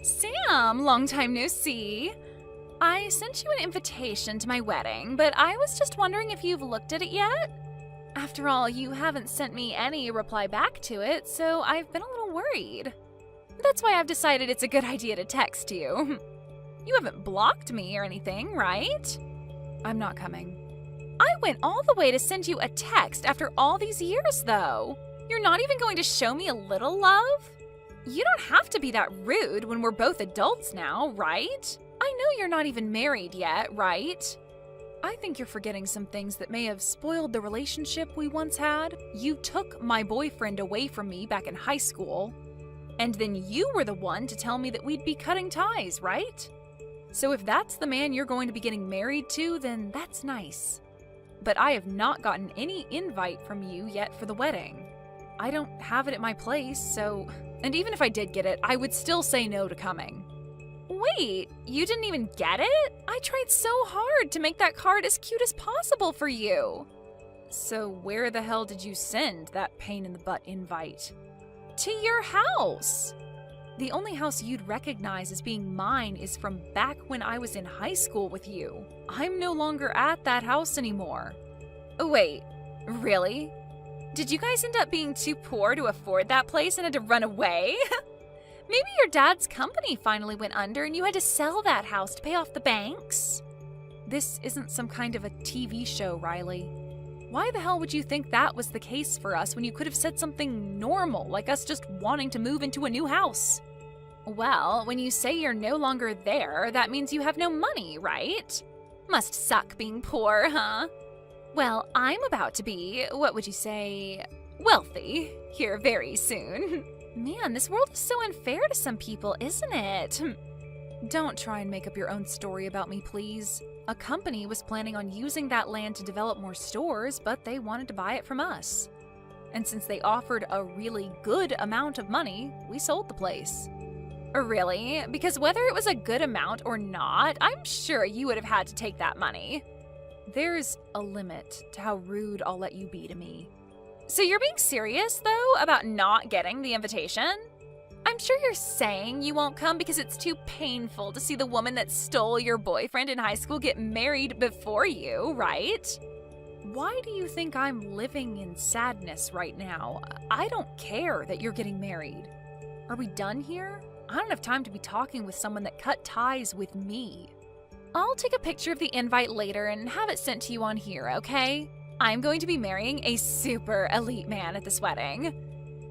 Sam, long time no see. I sent you an invitation to my wedding, but I was just wondering if you've looked at it yet? After all, you haven't sent me any reply back to it, so I've been a little worried. That's why I've decided it's a good idea to text you. You haven't blocked me or anything, right? I'm not coming. I went all the way to send you a text after all these years, though. You're not even going to show me a little love? You don't have to be that rude when we're both adults now, right? I know you're not even married yet, right? I think you're forgetting some things that may have spoiled the relationship we once had. You took my boyfriend away from me back in high school, and then you were the one to tell me that we'd be cutting ties, right? So if that's the man you're going to be getting married to, then that's nice. But I have not gotten any invite from you yet for the wedding. I don't have it at my place, so... And even if I did get it, I would still say no to coming. Wait, you didn't even get it? I tried so hard to make that card as cute as possible for you. So where the hell did you send that pain-in-the-butt invite? To your house. The only house you'd recognize as being mine is from back when I was in high school with you. I'm no longer at that house anymore. Wait, really? Did you guys end up being too poor to afford that place and had to run away? Maybe your dad's company finally went under and you had to sell that house to pay off the banks? This isn't some kind of a TV show, Riley. Why the hell would you think that was the case for us when you could have said something normal, like us just wanting to move into a new house? Well, when you say you're no longer there, that means you have no money, right? Must suck being poor, huh? Well, I'm about to be, what would you say, wealthy here very soon. Man, this world is so unfair to some people, isn't it? Don't try and make up your own story about me, please. A company was planning on using that land to develop more stores, but they wanted to buy it from us. And since they offered a really good amount of money, we sold the place. Really? Because whether it was a good amount or not, I'm sure you would have had to take that money. There's a limit to how rude I'll let you be to me. So you're being serious, though, about not getting the invitation? I'm sure you're saying you won't come because it's too painful to see the woman that stole your boyfriend in high school get married before you, right? Why do you think I'm living in sadness right now? I don't care that you're getting married. Are we done here? I don't have time to be talking with someone that cut ties with me. I'll take a picture of the invite later and have it sent to you on here, okay? I'm going to be marrying a super elite man at this wedding.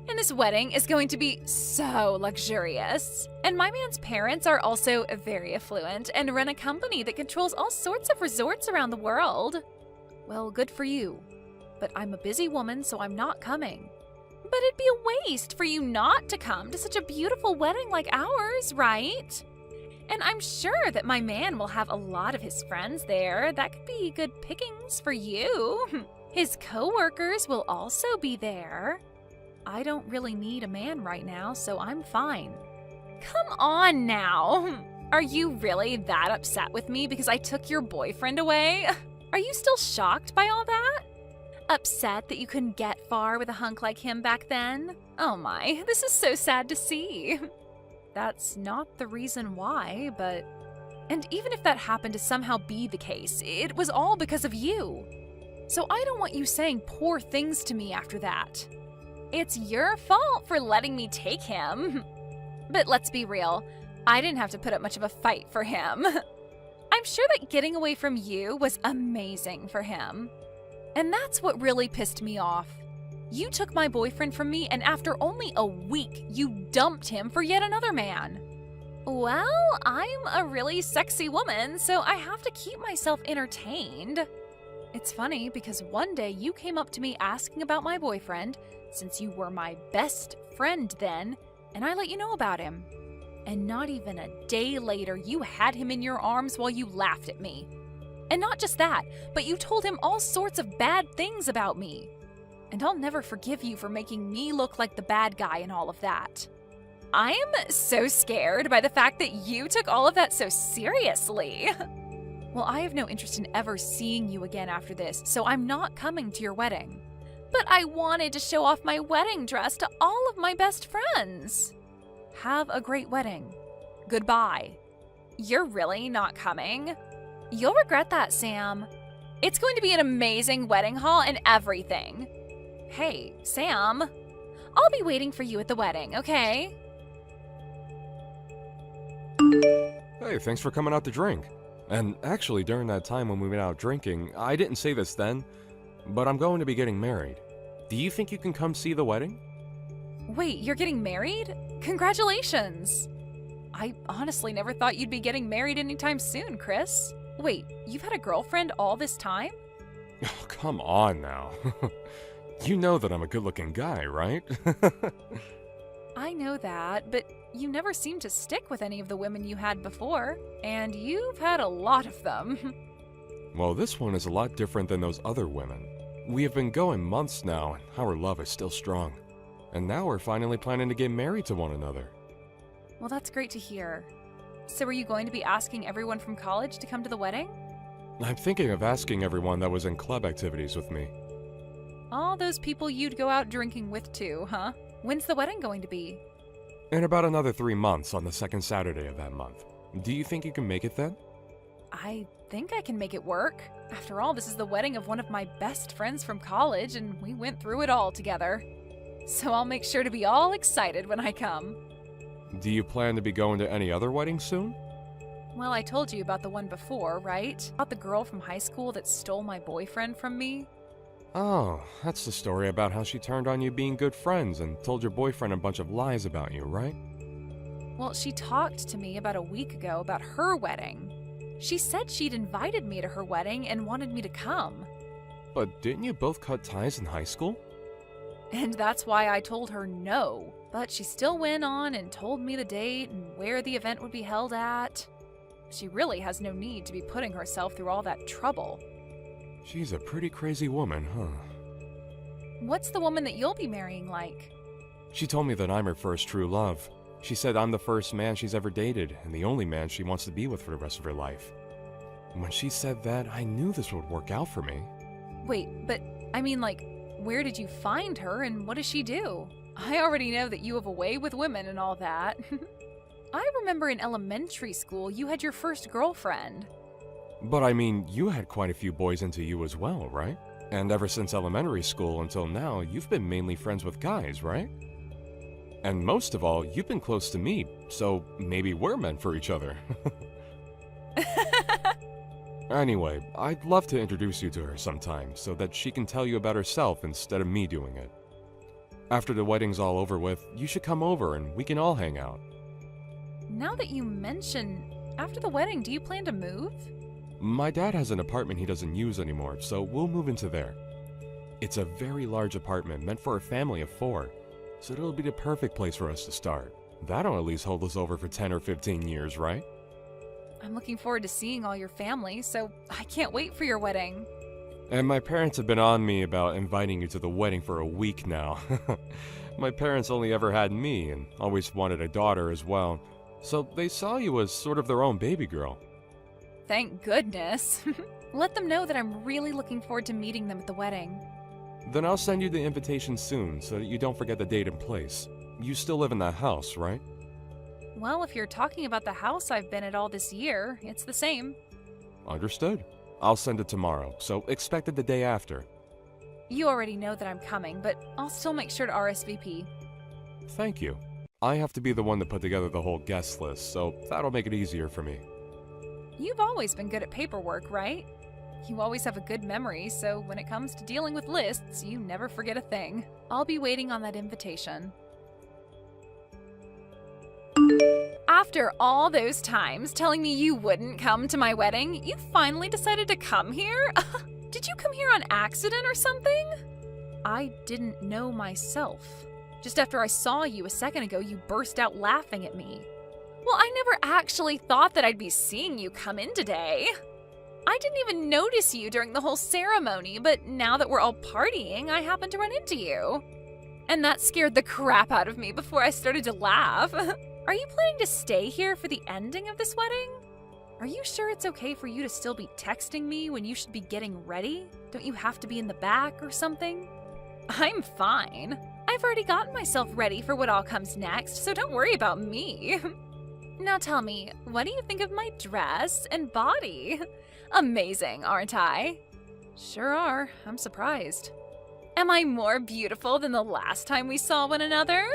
And this wedding is going to be so luxurious. And my man's parents are also very affluent and run a company that controls all sorts of resorts around the world. Well, good for you. But I'm a busy woman, so I'm not coming. But it'd be a waste for you not to come to such a beautiful wedding like ours, right? And I'm sure that my man will have a lot of his friends there. That could be good pickings for you. His co-workers will also be there. I don't really need a man right now, so I'm fine. Come on now. Are you really that upset with me because I took your boyfriend away? Are you still shocked by all that? Upset that you couldn't get far with a hunk like him back then? Oh my, this is so sad to see. That's not the reason why, but... And even if that happened to somehow be the case, it was all because of you. So I don't want you saying poor things to me after that. It's your fault for letting me take him. But let's be real, I didn't have to put up much of a fight for him. I'm sure that getting away from you was amazing for him. And that's what really pissed me off. You took my boyfriend from me, and after only a week, you dumped him for yet another man. Well, I'm a really sexy woman, so I have to keep myself entertained. It's funny because one day you came up to me asking about my boyfriend, since you were my best friend then, and I let you know about him. And not even a day later, you had him in your arms while you laughed at me. And not just that, but you told him all sorts of bad things about me. And I'll never forgive you for making me look like the bad guy and all of that. I am so scared by the fact that you took all of that so seriously. Well, I have no interest in ever seeing you again after this, so I'm not coming to your wedding. But I wanted to show off my wedding dress to all of my best friends. Have a great wedding. Goodbye. You're really not coming? You'll regret that, Sam. It's going to be an amazing wedding hall and everything. Hey, Sam. I'll be waiting for you at the wedding, okay? Hey, thanks for coming out to drink. And actually, during that time when we went out drinking, I didn't say this then, but I'm going to be getting married. Do you think you can come see the wedding? Wait, you're getting married? Congratulations! I honestly never thought you'd be getting married anytime soon, Chris. Wait, you've had a girlfriend all this time? Oh, come on now. You know that I'm a good-looking guy, right? I know that, but you never seemed to stick with any of the women you had before, and you've had a lot of them. Well, this one is a lot different than those other women. We have been going months now, and our love is still strong. And now we're finally planning to get married to one another. Well, that's great to hear. So are you going to be asking everyone from college to come to the wedding? I'm thinking of asking everyone that was in club activities with me. All those people you'd go out drinking with too, huh? When's the wedding going to be? In about another 3 months on the second Saturday of that month. Do you think you can make it then? I think I can make it work. After all, this is the wedding of one of my best friends from college, and we went through it all together. So I'll make sure to be all excited when I come. Do you plan to be going to any other weddings soon? Well, I told you about the one before, right? About the girl from high school that stole my boyfriend from me. Oh, that's the story about how she turned on you being good friends and told your boyfriend a bunch of lies about you, right? Well, she talked to me about a week ago about her wedding. She said she'd invited me to her wedding and wanted me to come. But didn't you both cut ties in high school? And that's why I told her no. But she still went on and told me the date and where the event would be held at. She really has no need to be putting herself through all that trouble. She's a pretty crazy woman, huh? What's the woman that you'll be marrying like? She told me that I'm her first true love. She said I'm the first man she's ever dated and the only man she wants to be with for the rest of her life. When she said that, I knew this would work out for me. Wait, but I mean, like, where did you find her and what does she do? I already know that you have a way with women and all that. I remember in elementary school you had your first girlfriend. But I mean, you had quite a few boys into you as well, right? And ever since elementary school until now, you've been mainly friends with guys, right? And most of all, you've been close to me, so maybe we're meant for each other. Anyway, I'd love to introduce you to her sometime so that she can tell you about herself instead of me doing it. After the wedding's all over with, you should come over and we can all hang out. Now that you mention, after the wedding, do you plan to move? My dad has an apartment he doesn't use anymore, so we'll move into there. It's a very large apartment meant for a family of 4, so it'll be the perfect place for us to start. That'll at least hold us over for 10 or 15 years, right? I'm looking forward to seeing all your family, so I can't wait for your wedding. And my parents have been on me about inviting you to the wedding for a week now. My parents only ever had me and always wanted a daughter as well, so they saw you as sort of their own baby girl. Thank goodness. Let them know that I'm really looking forward to meeting them at the wedding. Then I'll send you the invitation soon so that you don't forget the date and place. You still live in that house, right? Well, if you're talking about the house I've been at all this year, it's the same. Understood. I'll send it tomorrow, so expect it the day after. You already know that I'm coming, but I'll still make sure to RSVP. Thank you. I have to be the one to put together the whole guest list, so that'll make it easier for me. You've always been good at paperwork, right? You always have a good memory, so when it comes to dealing with lists, you never forget a thing. I'll be waiting on that invitation. After all those times telling me you wouldn't come to my wedding, you finally decided to come here? Did you come here on accident or something? I didn't know myself. Just after I saw you a second ago, you burst out laughing at me. Well, I never actually thought that I'd be seeing you come in today. I didn't even notice you during the whole ceremony, but now that we're all partying, I happened to run into you. And that scared the crap out of me before I started to laugh. Are you planning to stay here for the ending of this wedding? Are you sure it's okay for you to still be texting me when you should be getting ready? Don't you have to be in the back or something? I'm fine. I've already gotten myself ready for what all comes next, so don't worry about me. Now tell me, what do you think of my dress and body? Amazing, aren't I? Sure are. I'm surprised. Am I more beautiful than the last time we saw one another?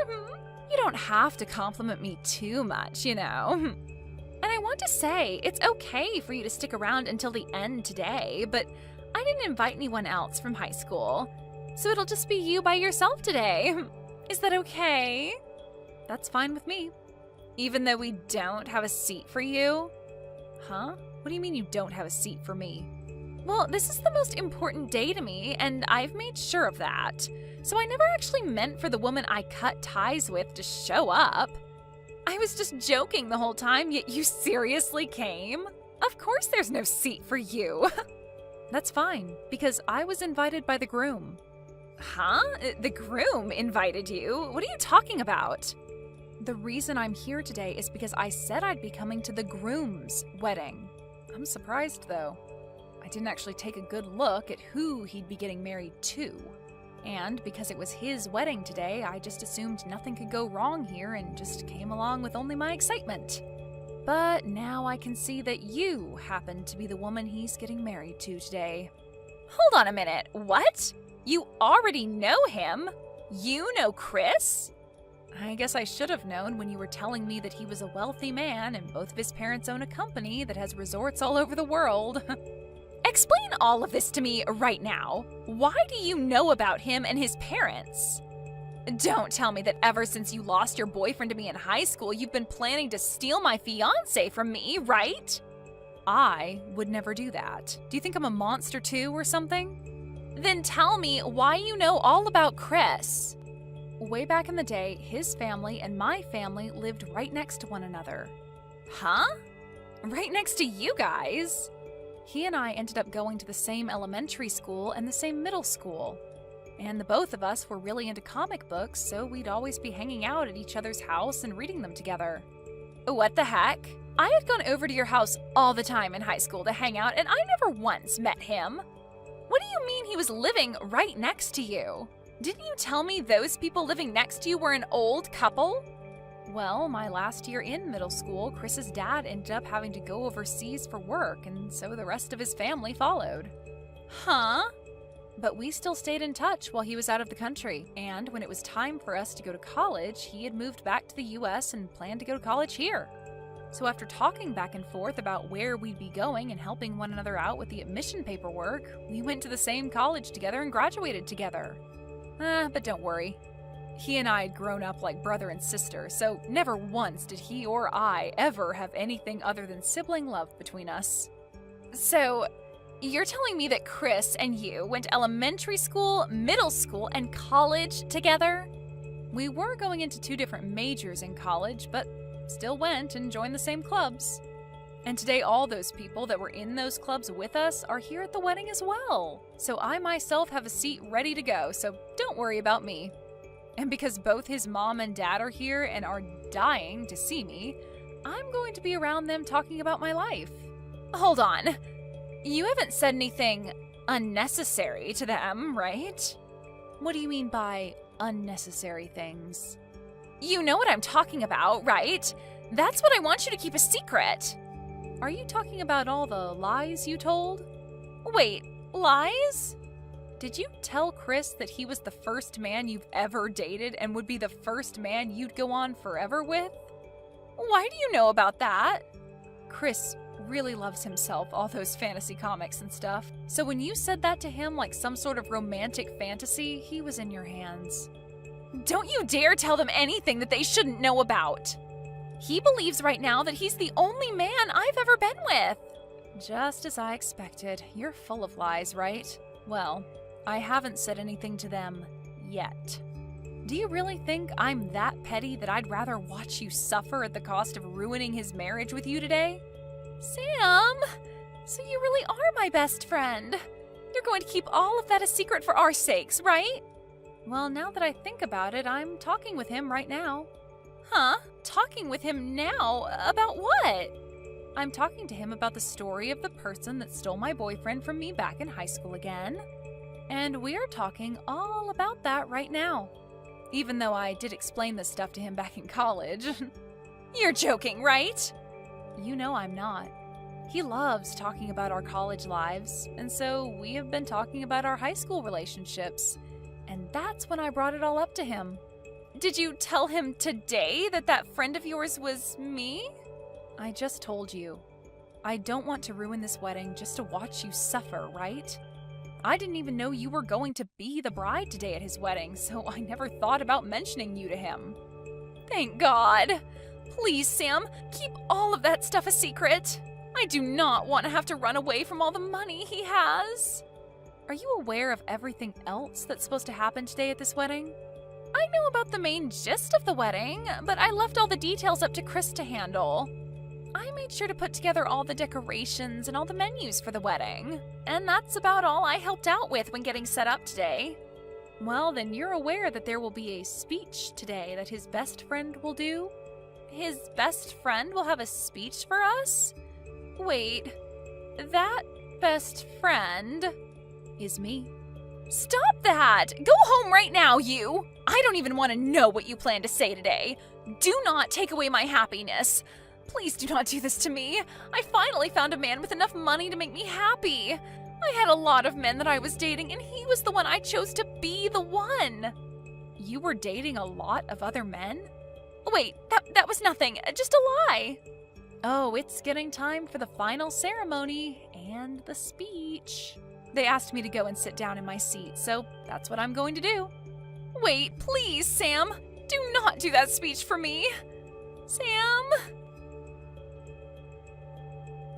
You don't have to compliment me too much, you know. And I want to say, it's okay for you to stick around until the end today, but I didn't invite anyone else from high school, so it'll just be you by yourself today. Is that okay? That's fine with me. Even though we don't have a seat for you? Huh? What do you mean you don't have a seat for me? Well, this is the most important day to me, and I've made sure of that. So I never actually meant for the woman I cut ties with to show up. I was just joking the whole time, yet you seriously came? Of course there's no seat for you. That's fine, because I was invited by the groom. Huh? The groom invited you? What are you talking about? The reason I'm here today is because I said I'd be coming to the groom's wedding. I'm surprised, though. I didn't actually take a good look at who he'd be getting married to. And because it was his wedding today, I just assumed nothing could go wrong here and just came along with only my excitement. But now I can see that you happen to be the woman he's getting married to today. Hold on a minute, what? You already know him? You know Chris? I guess I should have known when you were telling me that he was a wealthy man and both of his parents own a company that has resorts all over the world. Explain all of this to me right now. Why do you know about him and his parents? Don't tell me that ever since you lost your boyfriend to me in high school, you've been planning to steal my fiancé from me, right? I would never do that. Do you think I'm a monster too or something? Then tell me why you know all about Chris. Way back in the day, his family and my family lived right next to one another. Huh? Right next to you guys? He and I ended up going to the same elementary school and the same middle school. And the both of us were really into comic books, so we'd always be hanging out at each other's house and reading them together. What the heck? I had gone over to your house all the time in high school to hang out, and I never once met him. What do you mean he was living right next to you? Didn't you tell me those people living next to you were an old couple? Well, my last year in middle school, Chris's dad ended up having to go overseas for work, and so the rest of his family followed. Huh? But we still stayed in touch while he was out of the country, and when it was time for us to go to college, he had moved back to the US and planned to go to college here. So after talking back and forth about where we'd be going and helping one another out with the admission paperwork, we went to the same college together and graduated together. But don't worry. He and I had grown up like brother and sister, so never once did he or I ever have anything other than sibling love between us. So, you're telling me that Chris and you went to elementary school, middle school, and college together? We were going into 2 different majors in college, but still went and joined the same clubs. And today all those people that were in those clubs with us are here at the wedding as well. So I myself have a seat ready to go, so don't worry about me. And because both his mom and dad are here and are dying to see me, I'm going to be around them talking about my life. Hold on. You haven't said anything unnecessary to them, right? What do you mean by unnecessary things? You know what I'm talking about, right? That's what I want you to keep a secret. Are you talking about all the lies you told? Wait, lies? Did you tell Chris that he was the first man you've ever dated and would be the first man you'd go on forever with? Why do you know about that? Chris really loves himself, all those fantasy comics and stuff. So when you said that to him like some sort of romantic fantasy, he was in your hands. Don't you dare tell them anything that they shouldn't know about. He believes right now that he's the only man I've ever been with. Just as I expected. You're full of lies, right? Well, I haven't said anything to them yet. Do you really think I'm that petty that I'd rather watch you suffer at the cost of ruining his marriage with you today? Sam! So you really are my best friend. You're going to keep all of that a secret for our sakes, right? Well, now that I think about it, I'm talking with him right now. Huh? Talking with him now? About what? I'm talking to him about the story of the person that stole my boyfriend from me back in high school again. And we're talking all about that right now. Even though I did explain this stuff to him back in college. You're joking, right? You know I'm not. He loves talking about our college lives, and so we have been talking about our high school relationships. And that's when I brought it all up to him. Did you tell him today that that friend of yours was me? I just told you. I don't want to ruin this wedding just to watch you suffer, right? I didn't even know you were going to be the bride today at his wedding, so I never thought about mentioning you to him. Thank God. Please, Sam, keep all of that stuff a secret. I do not want to have to run away from all the money he has. Are you aware of everything else that's supposed to happen today at this wedding? I know about the main gist of the wedding, but I left all the details up to Chris to handle. I made sure to put together all the decorations and all the menus for the wedding, and that's about all I helped out with when getting set up today. Well, then you're aware that there will be a speech today that his best friend will do? His best friend will have a speech for us? Wait, that best friend is me. Stop that! Go home right now, you! I don't even want to know what you plan to say today. Do not take away my happiness. Please do not do this to me. I finally found a man with enough money to make me happy. I had a lot of men that I was dating, and he was the one I chose to be the one. You were dating a lot of other men? Wait, that was nothing. Just a lie. Oh, it's getting time for the final ceremony and the speech. They asked me to go and sit down in my seat, so that's what I'm going to do. Wait, please, Sam. Do not do that speech for me. Sam?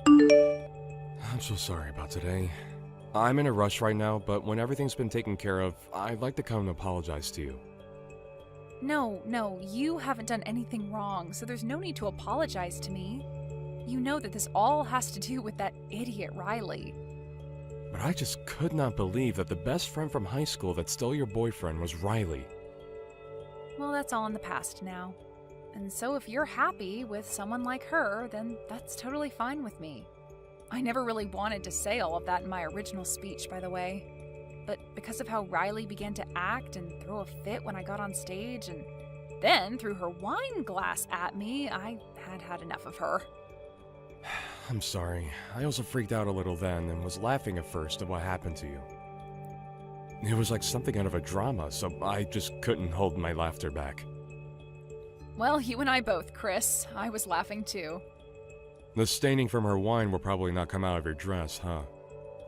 I'm so sorry about today. I'm in a rush right now, but when everything's been taken care of, I'd like to come and apologize to you. No, you haven't done anything wrong, so there's no need to apologize to me. You know that this all has to do with that idiot Riley. But I just could not believe that the best friend from high school that stole your boyfriend was Riley. Well, that's all in the past now. And so if you're happy with someone like her, then that's totally fine with me. I never really wanted to say all of that in my original speech, by the way. But because of how Riley began to act and throw a fit when I got on stage, and then threw her wine glass at me, I had enough of her. I'm sorry. I also freaked out a little then and was laughing at first at what happened to you. It was like something out of a drama, so I just couldn't hold my laughter back. Well, you and I both, Chris. I was laughing too. The staining from her wine will probably not come out of your dress, huh?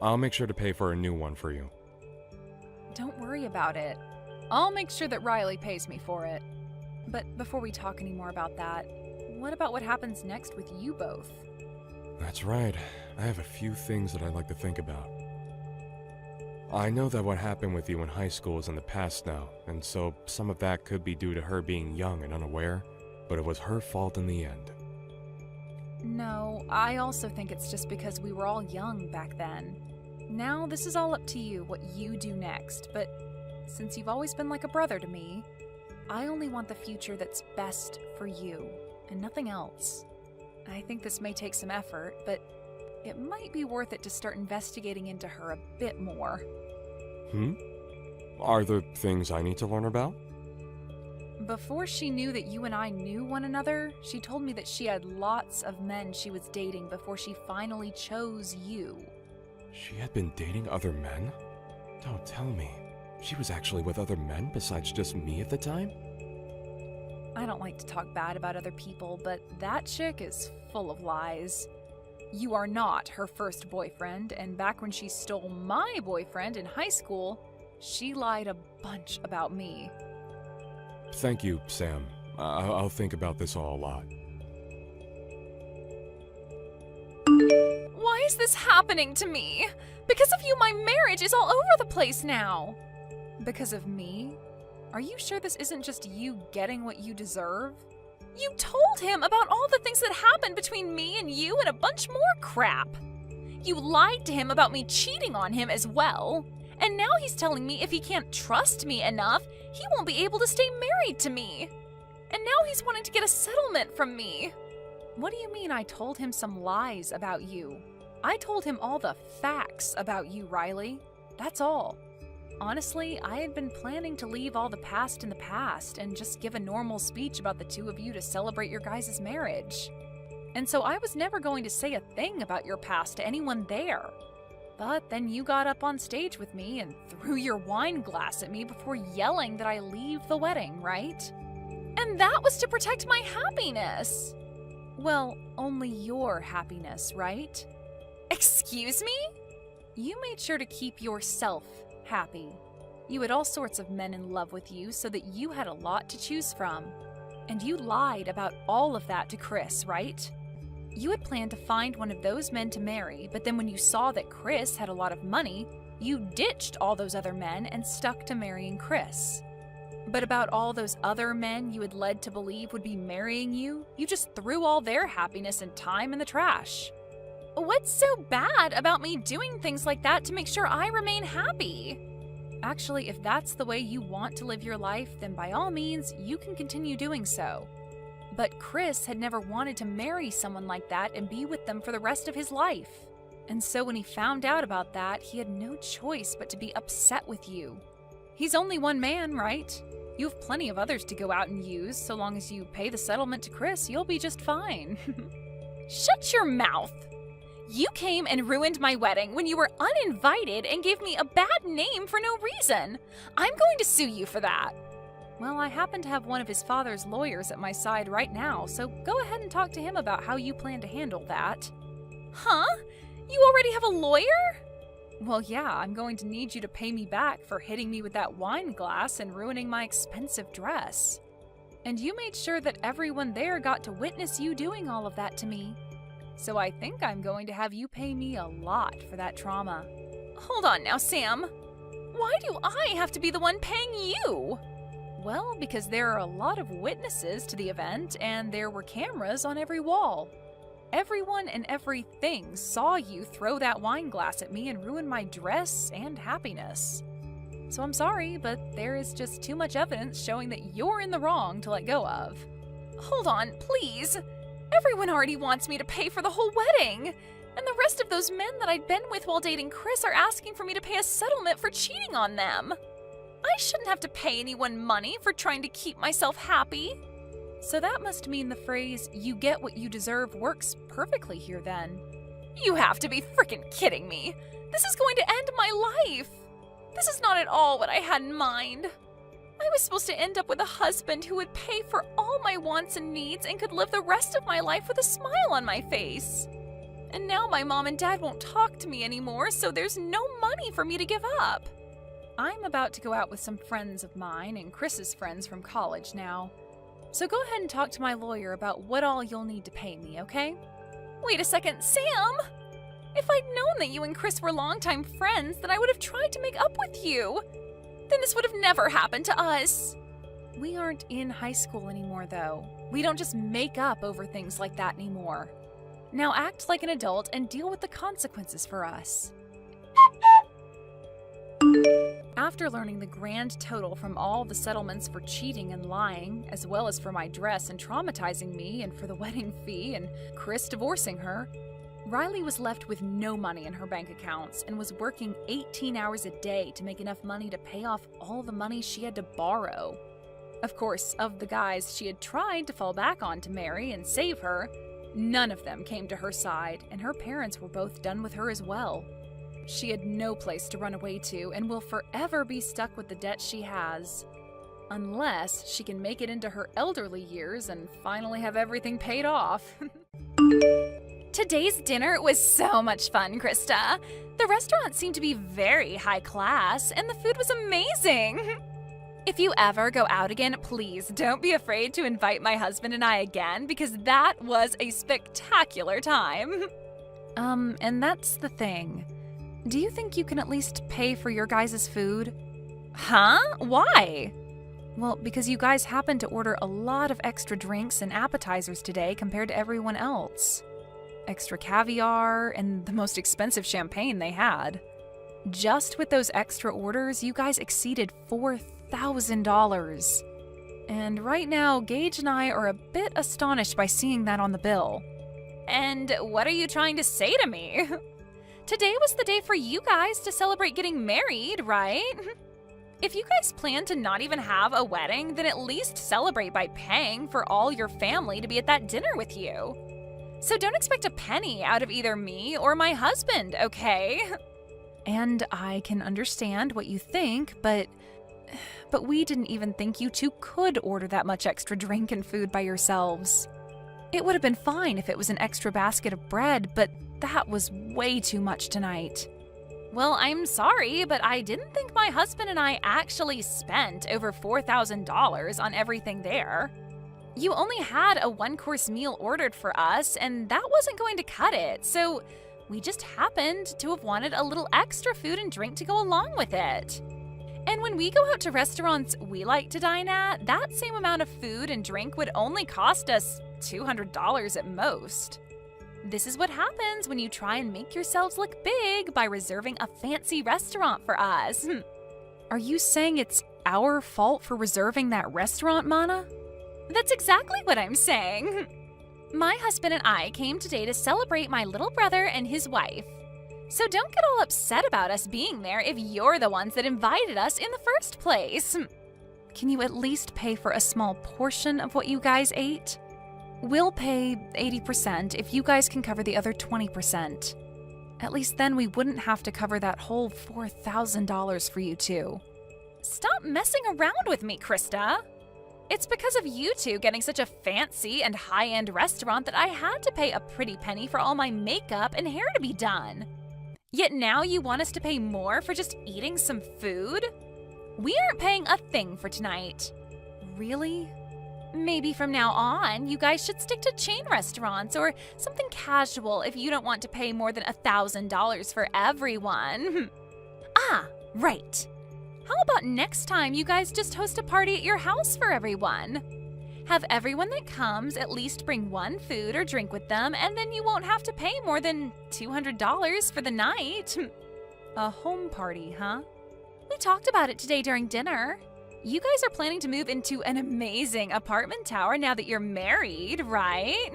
I'll make sure to pay for a new one for you. Don't worry about it. I'll make sure that Riley pays me for it. But before we talk any more about that, what about what happens next with you both? That's right. I have a few things that I'd like to think about. I know that what happened with you in high school is in the past now, and so some of that could be due to her being young and unaware, but it was her fault in the end. No, I also think it's just because we were all young back then. Now this is all up to you, what you do next, but since you've always been like a brother to me, I only want the future that's best for you, and nothing else. I think this may take some effort, but it might be worth it to start investigating into her a bit more. Are there things I need to learn about? Before she knew that you and I knew one another, she told me that she had lots of men she was dating before she finally chose you. She had been dating other men? Don't tell me. She was actually with other men besides just me at the time? I don't like to talk bad about other people, but that chick is full of lies. You are not her first boyfriend, and back when she stole my boyfriend in high school, she lied a bunch about me. Thank you, Sam. I'll think about this all a lot. Why is this happening to me? Because of you, my marriage is all over the place now. Because of me? Are you sure this isn't just you getting what you deserve? You told him about all the things that happened between me and you and a bunch more crap. You lied to him about me cheating on him as well. And now he's telling me if he can't trust me enough, he won't be able to stay married to me. And now he's wanting to get a settlement from me. What do you mean I told him some lies about you? I told him all the facts about you, Riley. That's all. Honestly, I had been planning to leave all the past in the past and just give a normal speech about the two of you to celebrate your guys' marriage. And so I was never going to say a thing about your past to anyone there. But then you got up on stage with me and threw your wine glass at me before yelling that I leave the wedding, right? And that was to protect my happiness. Well, only your happiness, right? Excuse me? You made sure to keep yourself happy. You had all sorts of men in love with you so that you had a lot to choose from. And you lied about all of that to Chris, right? You had planned to find one of those men to marry, but then when you saw that Chris had a lot of money, you ditched all those other men and stuck to marrying Chris. But about all those other men you had led to believe would be marrying you, you just threw all their happiness and time in the trash. What's so bad about me doing things like that to make sure I remain happy? Actually, if that's the way you want to live your life, then by all means, you can continue doing so. But Chris had never wanted to marry someone like that and be with them for the rest of his life. And so when he found out about that, he had no choice but to be upset with you. He's only one man, right? You have plenty of others to go out and use. So long as you pay the settlement to Chris, you'll be just fine. Shut your mouth! You came and ruined my wedding when you were uninvited and gave me a bad name for no reason. I'm going to sue you for that. Well, I happen to have one of his father's lawyers at my side right now, so go ahead and talk to him about how you plan to handle that. Huh? You already have a lawyer? Well, yeah, I'm going to need you to pay me back for hitting me with that wine glass and ruining my expensive dress. And you made sure that everyone there got to witness you doing all of that to me. So I think I'm going to have you pay me a lot for that trauma. Hold on now, Sam. Why do I have to be the one paying you? Well, because there are a lot of witnesses to the event, and there were cameras on every wall. Everyone and everything saw you throw that wine glass at me and ruin my dress and happiness. So I'm sorry, but there is just too much evidence showing that you're in the wrong to let go of. Hold on, please. Everyone already wants me to pay for the whole wedding. And the rest of those men that I'd been with while dating Chris are asking for me to pay a settlement for cheating on them. I shouldn't have to pay anyone money for trying to keep myself happy. So that must mean the phrase, "you get what you deserve," works perfectly here then. You have to be frickin' kidding me. This is going to end my life. This is not at all what I had in mind. I was supposed to end up with a husband who would pay for all my wants and needs and could live the rest of my life with a smile on my face. And now my mom and dad won't talk to me anymore, so there's no money for me to give up. I'm about to go out with some friends of mine and Chris's friends from college now. So go ahead and talk to my lawyer about what all you'll need to pay me, okay? Wait a second, Sam! If I'd known that you and Chris were longtime friends, then I would have tried to make up with you. Then this would have never happened to us. We aren't in high school anymore, though. We don't just make up over things like that anymore. Now act like an adult and deal with the consequences for us. After learning the grand total from all the settlements for cheating and lying, as well as for my dress and traumatizing me and for the wedding fee and Chris divorcing her, Riley was left with no money in her bank accounts and was working 18 hours a day to make enough money to pay off all the money she had to borrow. Of course, of the guys she had tried to fall back on to marry and save her, none of them came to her side, and her parents were both done with her as well. She had no place to run away to and will forever be stuck with the debt she has. Unless she can make it into her elderly years and finally have everything paid off. Today's dinner was so much fun, Krista. The restaurant seemed to be very high class, and the food was amazing. If you ever go out again, please don't be afraid to invite my husband and I again, because that was a spectacular time. And that's the thing. Do you think you can at least pay for your guys' food? Huh? Why? Well, because you guys happened to order a lot of extra drinks and appetizers today compared to everyone else. Extra caviar and the most expensive champagne they had. Just with those extra orders, you guys exceeded $4,000. And right now, Gage and I are a bit astonished by seeing that on the bill. And what are you trying to say to me? Today was the day for you guys to celebrate getting married, right? If you guys plan to not even have a wedding, then at least celebrate by paying for all your family to be at that dinner with you. So don't expect a penny out of either me or my husband, okay? And I can understand what you think, but we didn't even think you two could order that much extra drink and food by yourselves. It would have been fine if it was an extra basket of bread, but that was way too much tonight. Well, I'm sorry, but I didn't think my husband and I actually spent over $4,000 on everything there. You only had a one-course meal ordered for us, and that wasn't going to cut it, so we just happened to have wanted a little extra food and drink to go along with it. And when we go out to restaurants we like to dine at, that same amount of food and drink would only cost us $200 at most. This is what happens when you try and make yourselves look big by reserving a fancy restaurant for us. Are you saying it's our fault for reserving that restaurant, Mana? That's exactly what I'm saying. My husband and I came today to celebrate my little brother and his wife. So don't get all upset about us being there if you're the ones that invited us in the first place. Can you at least pay for a small portion of what you guys ate? We'll pay 80% if you guys can cover the other 20%. At least then we wouldn't have to cover that whole $4,000 for you two. Stop messing around with me, Krista. It's because of you two getting such a fancy and high-end restaurant that I had to pay a pretty penny for all my makeup and hair to be done. Yet now you want us to pay more for just eating some food? We aren't paying a thing for tonight. Really? Maybe from now on, you guys should stick to chain restaurants or something casual if you don't want to pay more than $1,000 for everyone. Ah, right. How about next time you guys just host a party at your house for everyone? Have everyone that comes at least bring one food or drink with them, and then you won't have to pay more than $200 for the night. A home party, huh? We talked about it today during dinner. You guys are planning to move into an amazing apartment tower now that you're married, right?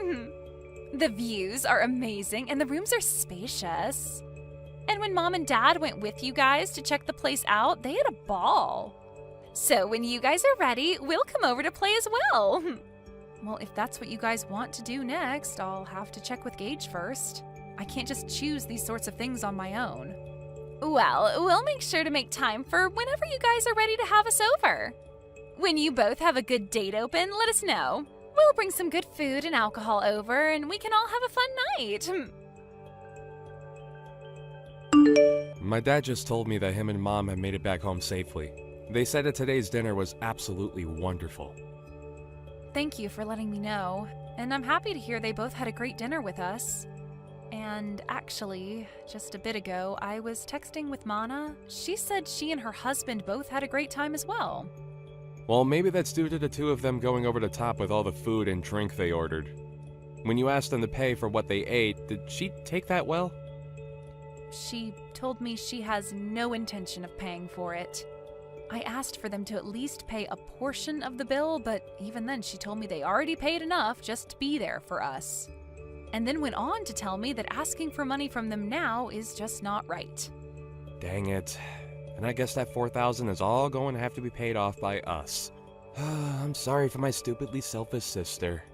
The views are amazing and the rooms are spacious. And when Mom and Dad went with you guys to check the place out, they had a ball. So when you guys are ready, we'll come over to play as well. Well, if that's what you guys want to do next, I'll have to check with Gage first. I can't just choose these sorts of things on my own. Well, we'll make sure to make time for whenever you guys are ready to have us over. When you both have a good date open, let us know. We'll bring some good food and alcohol over, and we can all have a fun night. My dad just told me that him and Mom have made it back home safely. They said that today's dinner was absolutely wonderful. Thank you for letting me know, and I'm happy to hear they both had a great dinner with us. And actually, just a bit ago, I was texting with Mana. She said she and her husband both had a great time as well. Well, maybe that's due to the two of them going over the top with all the food and drink they ordered. When you asked them to pay for what they ate, did she take that well? She told me she has no intention of paying for it. I asked for them to at least pay a portion of the bill, but even then she told me they already paid enough just to be there for us. And then went on to tell me that asking for money from them now is just not right. Dang it. And I guess that $4,000 is all going to have to be paid off by us. I'm sorry for my stupidly selfish sister.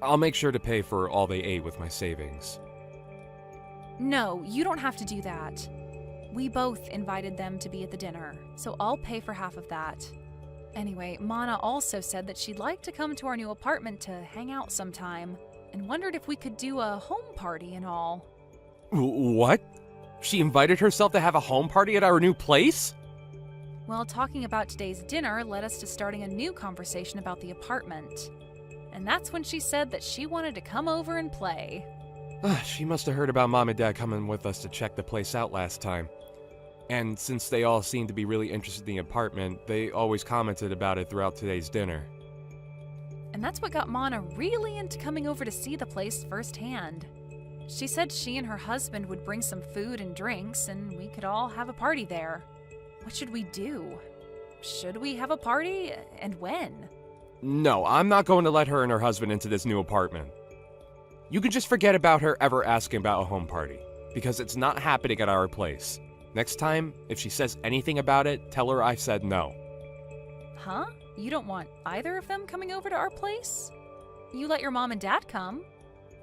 I'll make sure to pay for all they ate with my savings. No, you don't have to do that. We both invited them to be at the dinner, so I'll pay for half of that. Anyway, Mana also said that she'd like to come to our new apartment to hang out sometime, and wondered if we could do a home party and all. What? She invited herself to have a home party at our new place? Well, talking about today's dinner led us to starting a new conversation about the apartment. And that's when she said that she wanted to come over and play. She must have heard about Mom and Dad coming with us to check the place out last time. And since they all seemed to be really interested in the apartment, they always commented about it throughout today's dinner. And that's what got Mana really into coming over to see the place firsthand. She said she and her husband would bring some food and drinks, and we could all have a party there. What should we do? Should we have a party? And when? No, I'm not going to let her and her husband into this new apartment. You can just forget about her ever asking about a home party, because it's not happening at our place. Next time, if she says anything about it, tell her I said no. Huh? You don't want either of them coming over to our place? You let your mom and dad come.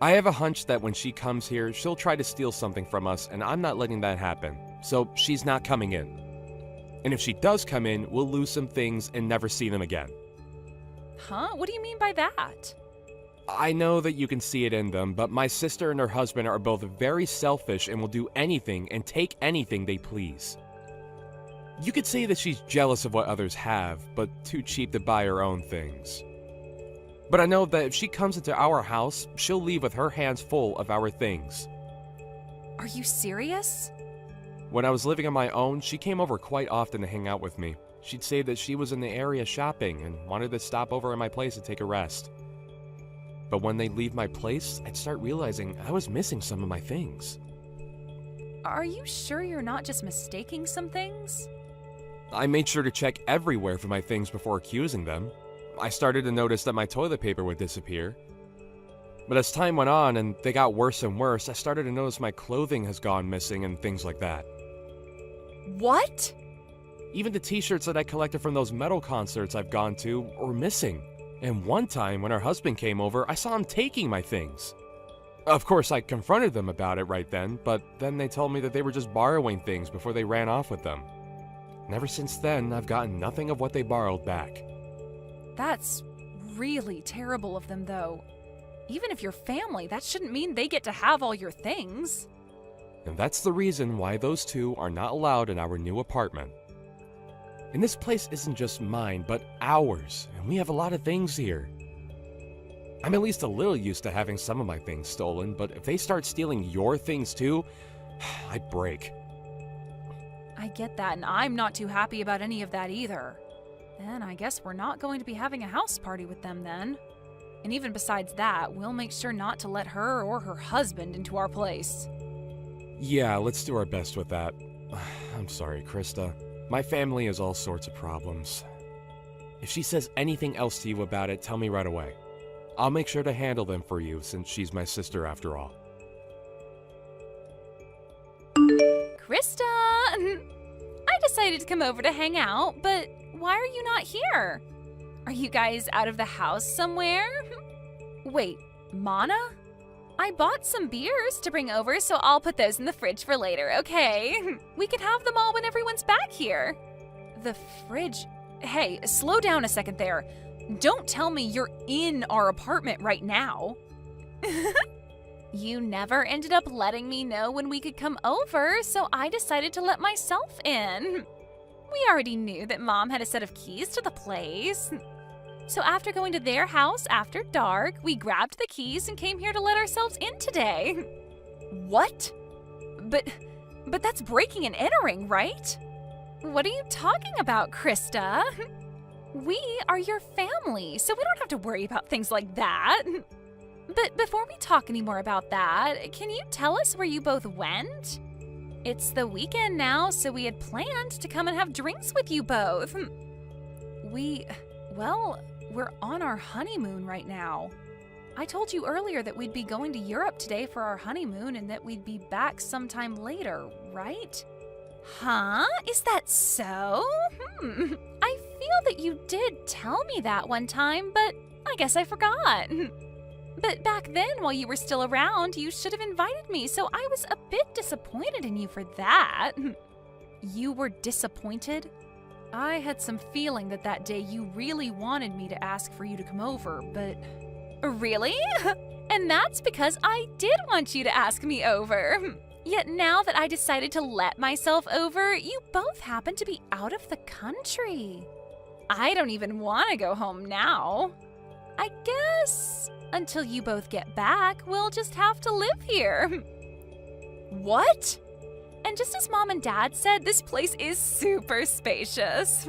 I have a hunch that when she comes here, she'll try to steal something from us, and I'm not letting that happen. So she's not coming in. And if she does come in, we'll lose some things and never see them again. Huh? What do you mean by that? I know that you can see it in them, but my sister and her husband are both very selfish and will do anything and take anything they please. You could say that she's jealous of what others have, but too cheap to buy her own things. But I know that if she comes into our house, she'll leave with her hands full of our things. Are you serious? When I was living on my own, she came over quite often to hang out with me. She'd say that she was in the area shopping and wanted to stop over at my place to take a rest. But when they'd leave my place, I'd start realizing I was missing some of my things. Are you sure you're not just mistaking some things? I made sure to check everywhere for my things before accusing them. I started to notice that my toilet paper would disappear. But as time went on and they got worse and worse, I started to notice my clothing has gone missing and things like that. What? Even the t-shirts that I collected from those metal concerts I've gone to were missing. And one time when her husband came over, I saw him taking my things. Of course, I confronted them about it right then, but then they told me that they were just borrowing things before they ran off with them. And ever since then, I've gotten nothing of what they borrowed back. That's really terrible of them, though. Even if you're family, that shouldn't mean they get to have all your things. And that's the reason why those two are not allowed in our new apartment. And this place isn't just mine, but ours, and we have a lot of things here. I'm at least a little used to having some of my things stolen, but if they start stealing your things too, I'd break. I get that, and I'm not too happy about any of that either. Then I guess we're not going to be having a house party with them then. And even besides that, we'll make sure not to let her or her husband into our place. Yeah, let's do our best with that. I'm sorry, Krista. My family has all sorts of problems. If she says anything else to you about it, tell me right away. I'll make sure to handle them for you since she's my sister after all. Krista! I decided to come over to hang out, but why are you not here? Are you guys out of the house somewhere? Wait, Mana? I bought some beers to bring over, so I'll put those in the fridge for later, okay? We can have them all when everyone's back here. The fridge? Hey, slow down a second there. Don't tell me you're in our apartment right now. You never ended up letting me know when we could come over, so I decided to let myself in. We already knew that Mom had a set of keys to the place. So after going to their house after dark, we grabbed the keys and came here to let ourselves in today. What? But that's breaking and entering, right? What are you talking about, Krista? We are your family, so we don't have to worry about things like that. But before we talk any more about that, can you tell us where you both went? It's the weekend now, so we had planned to come and have drinks with you both. We're on our honeymoon right now. I told you earlier that we'd be going to Europe today for our honeymoon and that we'd be back sometime later, right? Huh? Is that so? I feel that you did tell me that one time, but I guess I forgot. But back then, while you were still around, you should have invited me, so I was a bit disappointed in you for that. You were disappointed? I had some feeling that day you really wanted me to ask for you to come over, but... Really? And that's because I did want you to ask me over. Yet now that I decided to let myself over, you both happen to be out of the country. I don't even want to go home now. I guess until you both get back, we'll just have to live here. What? And just as Mom and Dad said, this place is super spacious.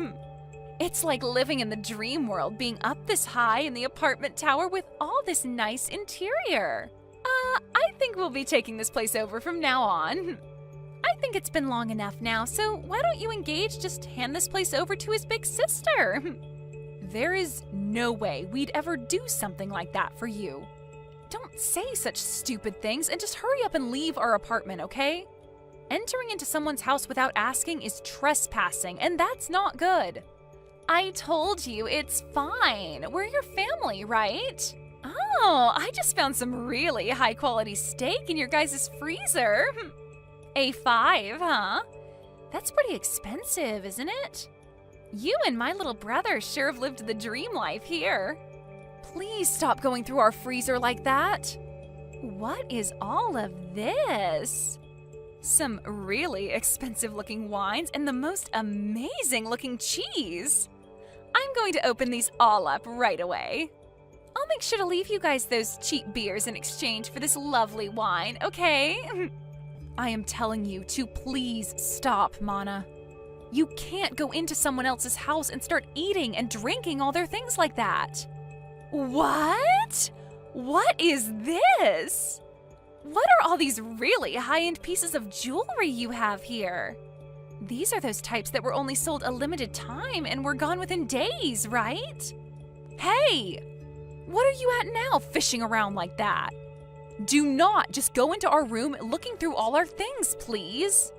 It's like living in the dream world, being up this high in the apartment tower with all this nice interior. I think we'll be taking this place over from now on. I think it's been long enough now, so why don't you engage just hand this place over to his big sister? There is no way we'd ever do something like that for you. Don't say such stupid things and just hurry up and leave our apartment, okay? Entering into someone's house without asking is trespassing, and that's not good. I told you, it's fine. We're your family, right? Oh, I just found some really high-quality steak in your guys' freezer. A5, huh? That's pretty expensive, isn't it? You and my little brother sure have lived the dream life here. Please stop going through our freezer like that. What is all of this? Some really expensive-looking wines and the most amazing-looking cheese. I'm going to open these all up right away. I'll make sure to leave you guys those cheap beers in exchange for this lovely wine, okay? I am telling you to please stop, Mana. You can't go into someone else's house and start eating and drinking all their things like that. What? What is this? What are all these really high-end pieces of jewelry you have here? These are those types that were only sold a limited time and were gone within days, right? Hey! What are you at now, fishing around like that? Do not just go into our room looking through all our things, please.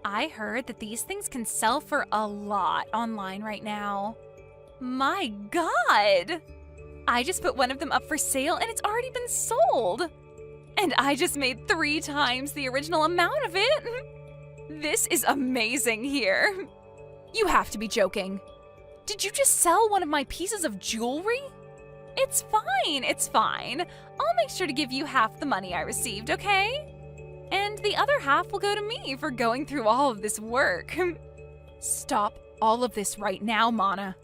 I heard that these things can sell for a lot online right now. My God! I just put one of them up for sale and it's already been sold. And I just made 3 times the original amount of it. This is amazing here. You have to be joking. Did you just sell one of my pieces of jewelry? It's fine, it's fine. I'll make sure to give you half the money I received, okay? And the other half will go to me for going through all of this work. Stop all of this right now, Mana.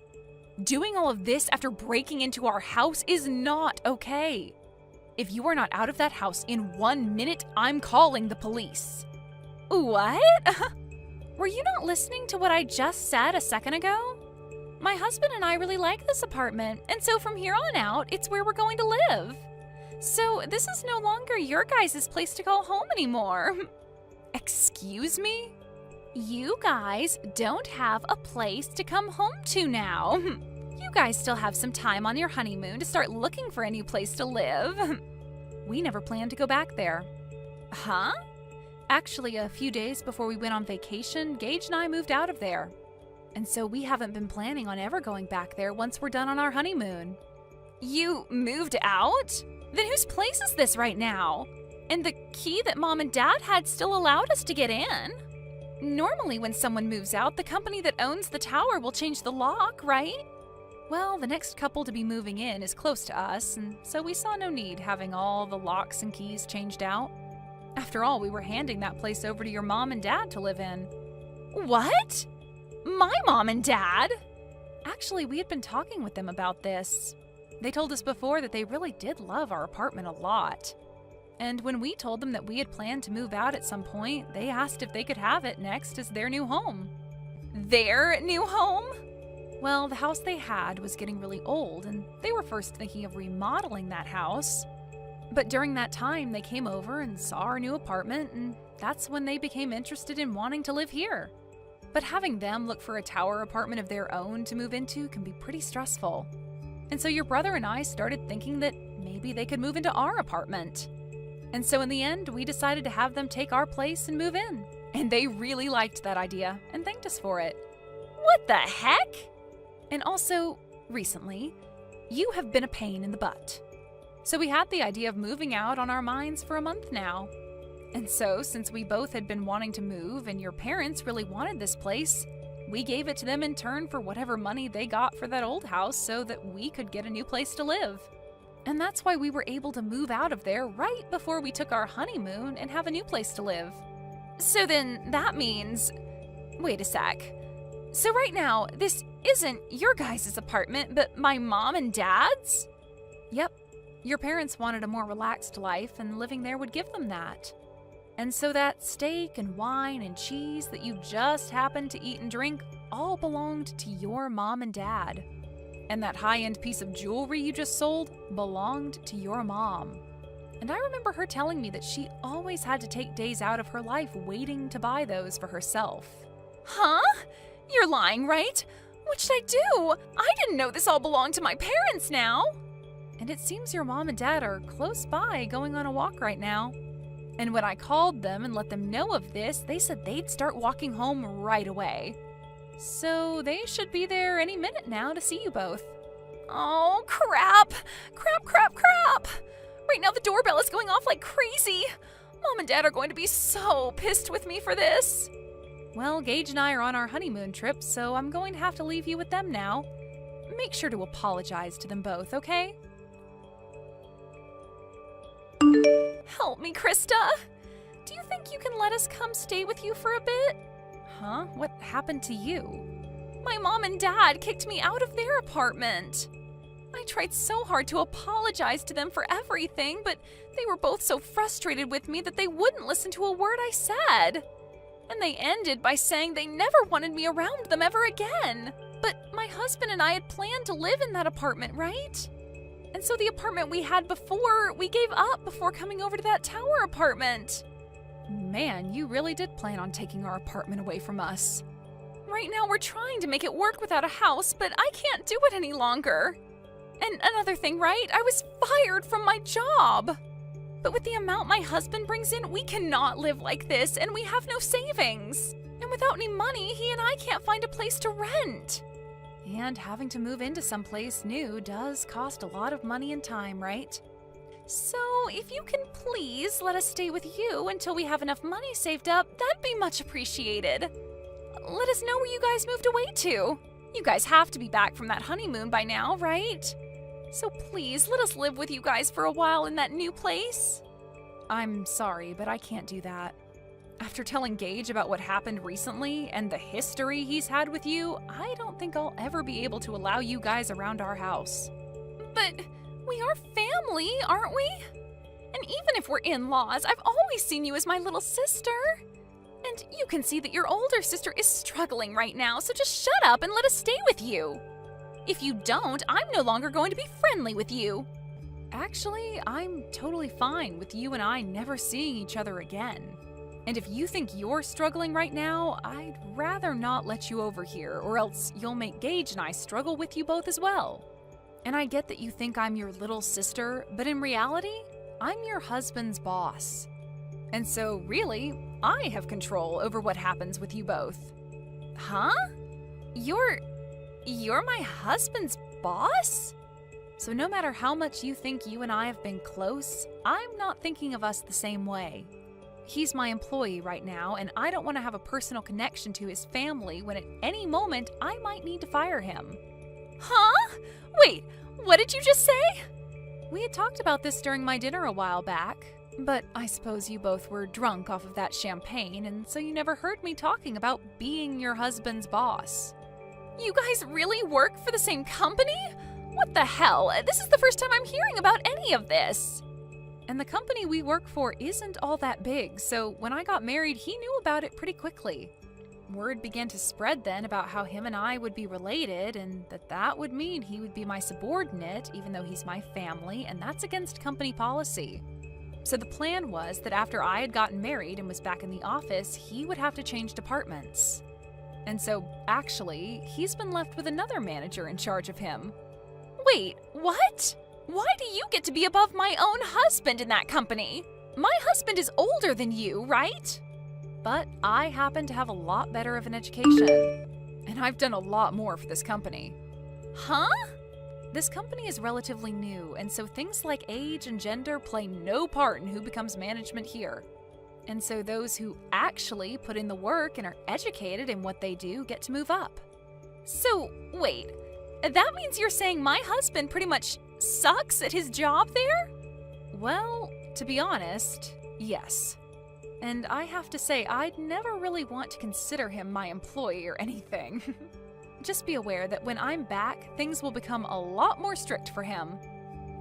Doing all of this after breaking into our house is not okay. If you are not out of that house in 1 minute, I'm calling the police. What? Were you not listening to what I just said a second ago? My husband and I really like this apartment, and so from here on out, it's where we're going to live. So this is no longer your guys' place to call home anymore. Excuse me? You guys don't have a place to come home to now. You guys still have some time on your honeymoon to start looking for a new place to live. We never planned to go back there. Huh? Actually, a few days before we went on vacation, Gage and I moved out of there. And so we haven't been planning on ever going back there once we're done on our honeymoon. You moved out? Then whose place is this right now? And the key that Mom and Dad had still allowed us to get in. Normally when someone moves out, the company that owns the tower will change the lock, right? Well, the next couple to be moving in is close to us, and so we saw no need having all the locks and keys changed out. After all, we were handing that place over to your mom and dad to live in. What? My mom and dad? Actually, we had been talking with them about this. They told us before that they really did love our apartment a lot. And when we told them that we had planned to move out at some point, they asked if they could have it next as their new home. Their new home? Well, the house they had was getting really old, and they were first thinking of remodeling that house. But during that time, they came over and saw our new apartment, and that's when they became interested in wanting to live here. But having them look for a tower apartment of their own to move into can be pretty stressful. And so your brother and I started thinking that maybe they could move into our apartment. And so in the end, we decided to have them take our place and move in. And they really liked that idea and thanked us for it. What the heck? And also, recently, you have been a pain in the butt. So we had the idea of moving out on our minds for a month now. And so, since we both had been wanting to move and your parents really wanted this place, we gave it to them in turn for whatever money they got for that old house so that we could get a new place to live. And that's why we were able to move out of there right before we took our honeymoon and have a new place to live. So then that means... Wait a sec. So right now, this isn't your guys' apartment, but my mom and dad's? Yep. Your parents wanted a more relaxed life, and living there would give them that. And so that steak and wine and cheese that you just happened to eat and drink all belonged to your mom and dad. And that high-end piece of jewelry you just sold belonged to your mom. And I remember her telling me that she always had to take days out of her life waiting to buy those for herself. Huh? You're lying, right? What should I do? I didn't know this all belonged to my parents now. And it seems your mom and dad are close by going on a walk right now. And when I called them and let them know of this, they said they'd start walking home right away. So they should be there any minute now to see you both. Oh, crap! Crap, crap, crap! Right now the doorbell is going off like crazy. Mom and Dad are going to be so pissed with me for this. Well, Gage and I are on our honeymoon trip, so I'm going to have to leave you with them now. Make sure to apologize to them both, okay? Help me, Krista! Do you think you can let us come stay with you for a bit? Huh? What happened to you? My mom and dad kicked me out of their apartment. I tried so hard to apologize to them for everything, but they were both so frustrated with me that they wouldn't listen to a word I said. And they ended by saying they never wanted me around them ever again. But my husband and I had planned to live in that apartment, right? And so the apartment we had before, we gave up before coming over to that tower apartment. Man, you really did plan on taking our apartment away from us. Right now we're trying to make it work without a house, but I can't do it any longer. And another thing, right? I was fired from my job. But with the amount my husband brings in, we cannot live like this, and we have no savings. And without any money, he and I can't find a place to rent. And having to move into someplace new does cost a lot of money and time, right? So if you can please let us stay with you until we have enough money saved up, that'd be much appreciated. Let us know where you guys moved away to. You guys have to be back from that honeymoon by now, right? So please, let us live with you guys for a while in that new place. I'm sorry, but I can't do that. After telling Gage about what happened recently and the history he's had with you, I don't think I'll ever be able to allow you guys around our house. But we are family, aren't we? And even if we're in-laws, I've always seen you as my little sister. And you can see that your older sister is struggling right now, so just shut up and let us stay with you. If you don't, I'm no longer going to be friendly with you. Actually, I'm totally fine with you and I never seeing each other again. And if you think you're struggling right now, I'd rather not let you over here, or else you'll make Gage and I struggle with you both as well. And I get that you think I'm your little sister, but in reality, I'm your husband's boss. And so, really, I have control over what happens with you both. Huh? You're my husband's boss? So no matter how much you think you and I have been close, I'm not thinking of us the same way. He's my employee right now, and I don't want to have a personal connection to his family when at any moment I might need to fire him. Huh? Wait, what did you just say? We had talked about this during my dinner a while back, but I suppose you both were drunk off of that champagne, and so you never heard me talking about being your husband's boss. You guys really work for the same company? What the hell? This is the first time I'm hearing about any of this. And the company we work for isn't all that big, so when I got married, he knew about it pretty quickly. Word began to spread then about how him and I would be related, and that would mean he would be my subordinate, even though he's my family, and that's against company policy. So the plan was that after I had gotten married and was back in the office, he would have to change departments. And so, actually, he's been left with another manager in charge of him. Wait, what? Why do you get to be above my own husband in that company? My husband is older than you, right? But I happen to have a lot better of an education. And I've done a lot more for this company. Huh? This company is relatively new, and so things like age and gender play no part in who becomes management here. And so those who actually put in the work and are educated in what they do get to move up. So, wait, that means you're saying my husband pretty much sucks at his job there? Well, to be honest, yes. And I have to say, I'd never really want to consider him my employee or anything. Just be aware that when I'm back, things will become a lot more strict for him.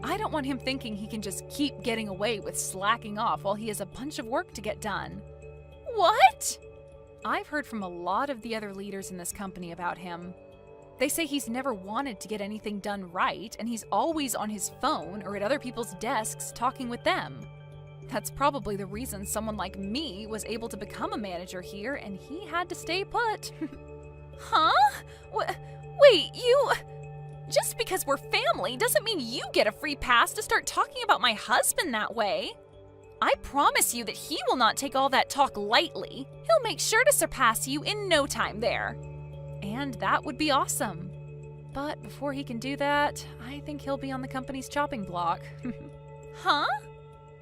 I don't want him thinking he can just keep getting away with slacking off while he has a bunch of work to get done. What? I've heard from a lot of the other leaders in this company about him. They say he's never wanted to get anything done right, and he's always on his phone or at other people's desks talking with them. That's probably the reason someone like me was able to become a manager here, and he had to stay put. Huh? Wait, you... Just because we're family doesn't mean you get a free pass to start talking about my husband that way. I promise you that he will not take all that talk lightly. He'll make sure to surpass you in no time there. And that would be awesome. But before he can do that, I think he'll be on the company's chopping block. Huh?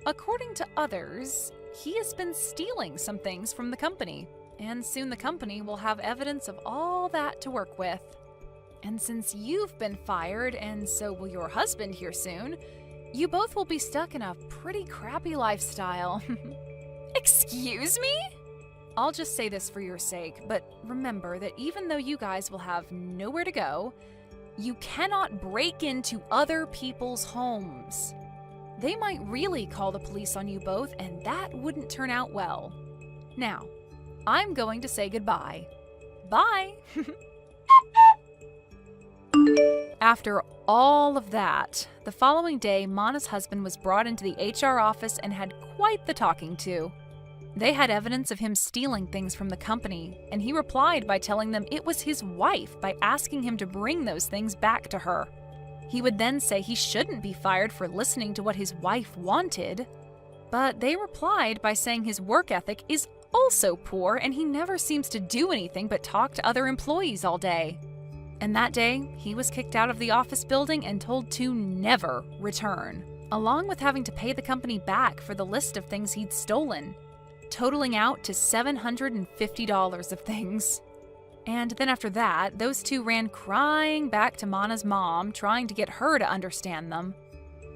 According to others, he has been stealing some things from the company, and soon the company will have evidence of all that to work with. And since you've been fired, and so will your husband here soon, you both will be stuck in a pretty crappy lifestyle. Excuse me? I'll just say this for your sake, but remember that even though you guys will have nowhere to go, you cannot break into other people's homes. They might really call the police on you both, and that wouldn't turn out well. Now, I'm going to say goodbye. Bye! After all of that, the following day, Mana's husband was brought into the HR office and had quite the talking to. They had evidence of him stealing things from the company, and he replied by telling them it was his wife by asking him to bring those things back to her. He would then say he shouldn't be fired for listening to what his wife wanted, but they replied by saying his work ethic is also poor and he never seems to do anything but talk to other employees all day. And that day, he was kicked out of the office building and told to never return, along with having to pay the company back for the list of things he'd stolen, totaling out to $750 of things. And then after that, those two ran crying back to Mana's mom, trying to get her to understand them.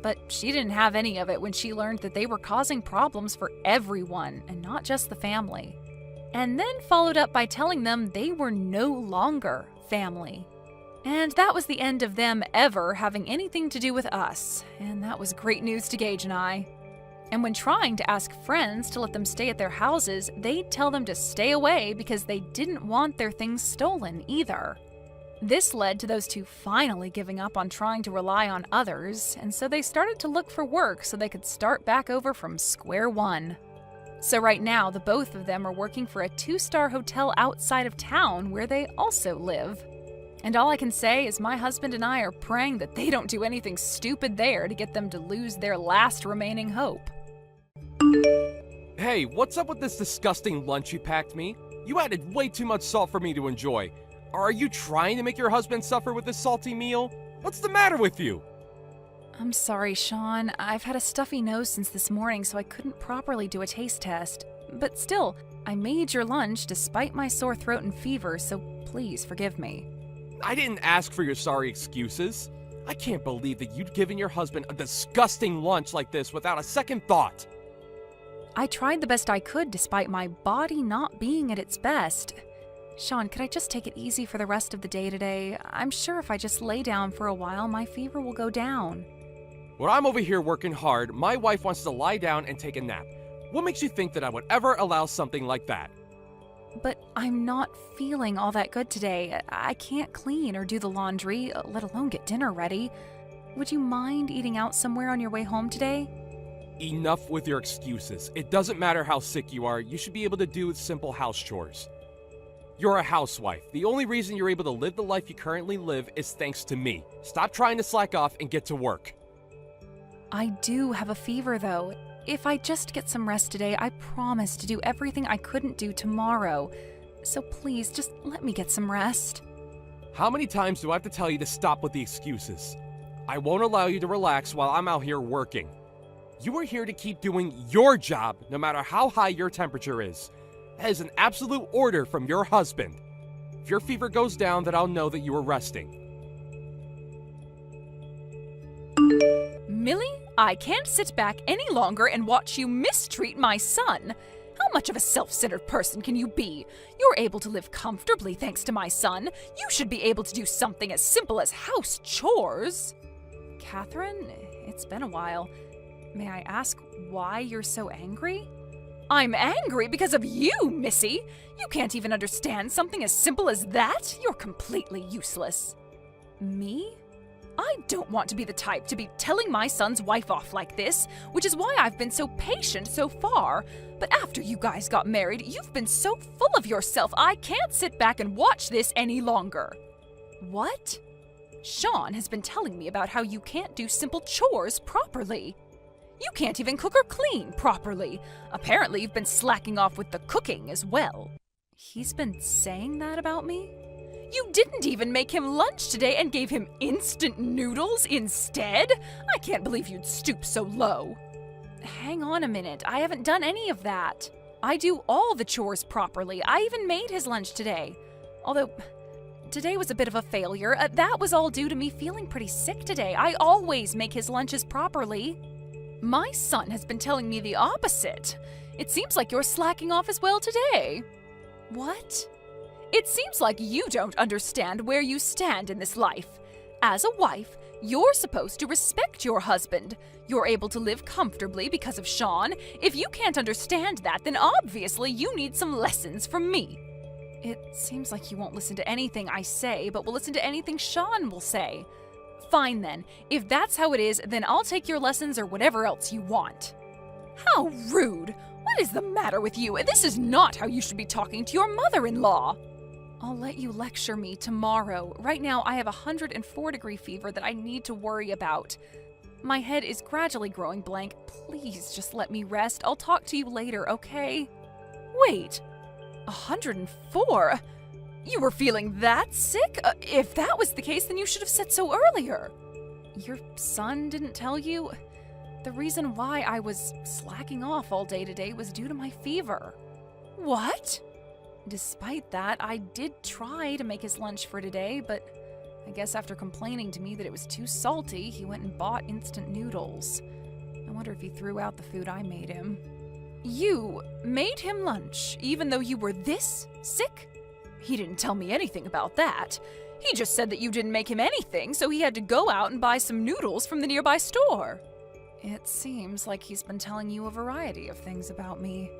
But she didn't have any of it when she learned that they were causing problems for everyone, and not just the family. And then followed up by telling them they were no longer family. And that was the end of them ever having anything to do with us, and that was great news to Gage and I. And when trying to ask friends to let them stay at their houses, they'd tell them to stay away because they didn't want their things stolen either. This led to those two finally giving up on trying to rely on others, and so they started to look for work so they could start back over from square one. So right now, the both of them are working for a 2-star hotel outside of town where they also live. And all I can say is my husband and I are praying that they don't do anything stupid there to get them to lose their last remaining hope. Hey, what's up with this disgusting lunch you packed me? You added way too much salt for me to enjoy. Are you trying to make your husband suffer with this salty meal? What's the matter with you? I'm sorry, Sean. I've had a stuffy nose since this morning, so I couldn't properly do a taste test. But still, I made your lunch despite my sore throat and fever, so please forgive me. I didn't ask for your sorry excuses. I can't believe that you'd given your husband a disgusting lunch like this without a second thought. I tried the best I could despite my body not being at its best. Sean, could I just take it easy for the rest of the day today? I'm sure if I just lay down for a while, my fever will go down. When I'm over here working hard, my wife wants to lie down and take a nap. What makes you think that I would ever allow something like that? But I'm not feeling all that good today. I can't clean or do the laundry, let alone get dinner ready. Would you mind eating out somewhere on your way home today? Enough with your excuses. It doesn't matter how sick you are, you should be able to do simple house chores. You're a housewife. The only reason you're able to live the life you currently live is thanks to me. Stop trying to slack off and get to work. I do have a fever, though. If I just get some rest today, I promise to do everything I couldn't do tomorrow. So please, just let me get some rest. How many times do I have to tell you to stop with the excuses? I won't allow you to relax while I'm out here working. You are here to keep doing your job, no matter how high your temperature is. That is an absolute order from your husband. If your fever goes down, then I'll know that you are resting. Millie, I can't sit back any longer and watch you mistreat my son. How much of a self-centered person can you be? You're able to live comfortably thanks to my son. You should be able to do something as simple as house chores. Catherine, it's been a while. May I ask why you're so angry? I'm angry because of you, Missy. You can't even understand something as simple as that? You're completely useless. Me? I don't want to be the type to be telling my son's wife off like this, which is why I've been so patient so far. But after you guys got married, you've been so full of yourself, I can't sit back and watch this any longer. What? Sean has been telling me about how you can't do simple chores properly. You can't even cook or clean properly. Apparently, you've been slacking off with the cooking as well. He's been saying that about me? You didn't even make him lunch today and gave him instant noodles instead? I can't believe you'd stoop so low. Hang on a minute, I haven't done any of that. I do all the chores properly. I even made his lunch today. Although, today was a bit of a failure. That was all due to me feeling pretty sick today. I always make his lunches properly. My son has been telling me the opposite. It seems like you're slacking off as well today. What? It seems like you don't understand where you stand in this life. As a wife, you're supposed to respect your husband. You're able to live comfortably because of Sean. If you can't understand that, then obviously you need some lessons from me. It seems like you won't listen to anything I say, but will listen to anything Sean will say. Fine then. If that's how it is, then I'll take your lessons or whatever else you want. How rude! What is the matter with you? This is not how you should be talking to your mother-in-law. I'll let you lecture me tomorrow. Right now, I have a 104-degree fever that I need to worry about. My head is gradually growing blank. Please just let me rest. I'll talk to you later, okay? Wait, 104? You were feeling that sick? If that was the case, then you should have said so earlier. Your son didn't tell you? The reason why I was slacking off all day today was due to my fever. What? Despite that, I did try to make his lunch for today, but I guess after complaining to me that it was too salty, he went and bought instant noodles. I wonder if he threw out the food I made him. You made him lunch, even though you were this sick? He didn't tell me anything about that. He just said that you didn't make him anything, so he had to go out and buy some noodles from the nearby store. It seems like he's been telling you a variety of things about me.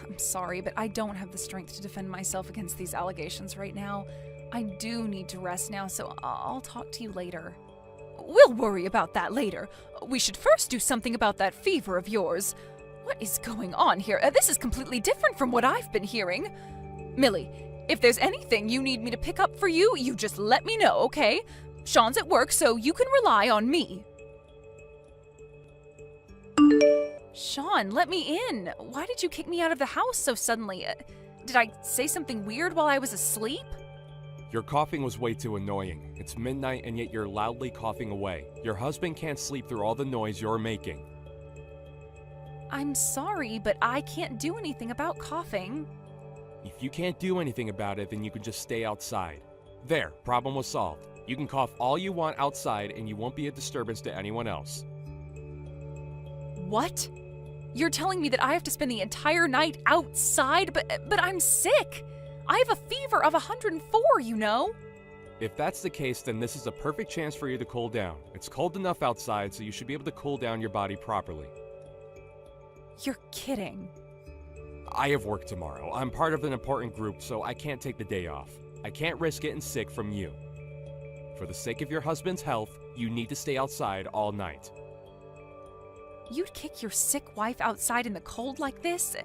I'm sorry, but I don't have the strength to defend myself against these allegations right now. I do need to rest now, so I'll talk to you later. We'll worry about that later. We should first do something about that fever of yours. What is going on here? This is completely different from what I've been hearing. Millie, if there's anything you need me to pick up for you, you just let me know, okay? Sean's at work, so you can rely on me. Sean, let me in. Why did you kick me out of the house so suddenly? Did I say something weird while I was asleep? Your coughing was way too annoying. It's midnight and yet you're loudly coughing away. Your husband can't sleep through all the noise you're making. I'm sorry, but I can't do anything about coughing. If you can't do anything about it, then you can just stay outside. There, problem was solved. You can cough all you want outside and you won't be a disturbance to anyone else. What? You're telling me that I have to spend the entire night outside, but I'm sick. I have a fever of 104, you know? If that's the case, then this is a perfect chance for you to cool down. It's cold enough outside, so you should be able to cool down your body properly. You're kidding. I have work tomorrow. I'm part of an important group, so I can't take the day off. I can't risk getting sick from you. For the sake of your husband's health, you need to stay outside all night. You'd kick your sick wife outside in the cold like this?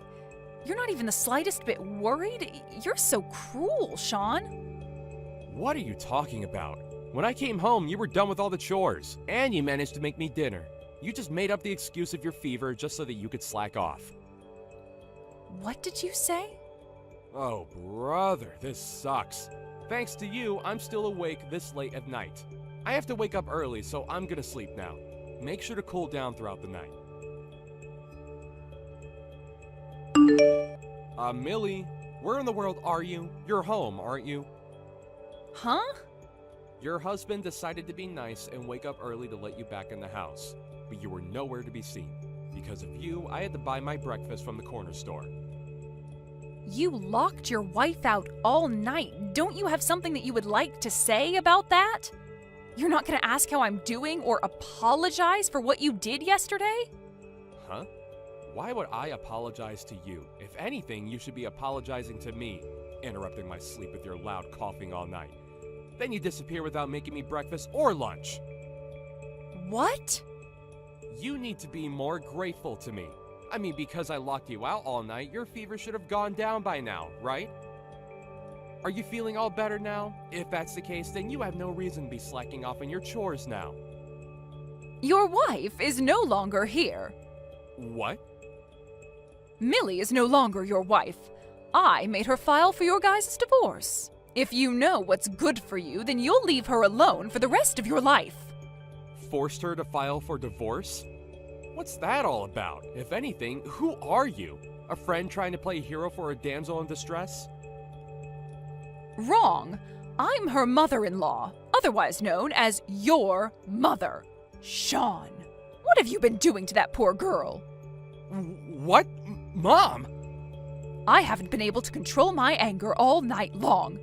You're not even the slightest bit worried? You're so cruel, Sean. What are you talking about? When I came home, you were done with all the chores, and you managed to make me dinner. You just made up the excuse of your fever just so that you could slack off. What did you say? Oh, brother, this sucks. Thanks to you, I'm still awake this late at night. I have to wake up early, so I'm gonna sleep now. Make sure to cool down throughout the night. Millie, where in the world are you? You're home, aren't you? Huh? Your husband decided to be nice and wake up early to let you back in the house, but you were nowhere to be seen. Because of you, I had to buy my breakfast from the corner store. You locked your wife out all night. Don't you have something that you would like to say about that? You're not gonna ask how I'm doing or apologize for what you did yesterday? Huh? Why would I apologize to you? If anything, you should be apologizing to me, interrupting my sleep with your loud coughing all night. Then you disappear without making me breakfast or lunch. What? You need to be more grateful to me. I mean, because I locked you out all night, your fever should have gone down by now, right? Are you feeling all better now? If that's the case, then you have no reason to be slacking off on your chores now. Your wife is no longer here. What? Millie is no longer your wife. I made her file for your guys' divorce. If you know what's good for you, then you'll leave her alone for the rest of your life. Forced her to file for divorce? What's that all about? If anything, who are you? A friend trying to play hero for a damsel in distress? Wrong. I'm her mother-in-law, otherwise known as your mother, Sean. What have you been doing to that poor girl? What? Mom? I haven't been able to control my anger all night long.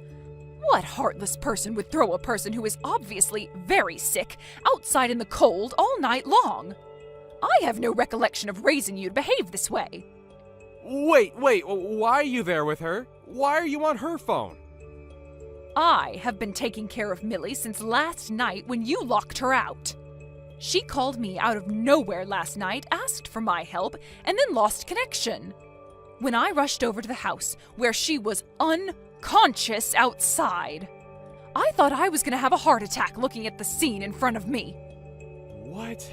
What heartless person would throw a person who is obviously very sick outside in the cold all night long? I have no recollection of raising you to behave this way. Wait, why are you there with her? Why are you on her phone? I have been taking care of Millie since last night when you locked her out. She called me out of nowhere last night, asked for my help, and then lost connection. When I rushed over to the house, where she was unconscious outside, I thought I was going to have a heart attack looking at the scene in front of me. What?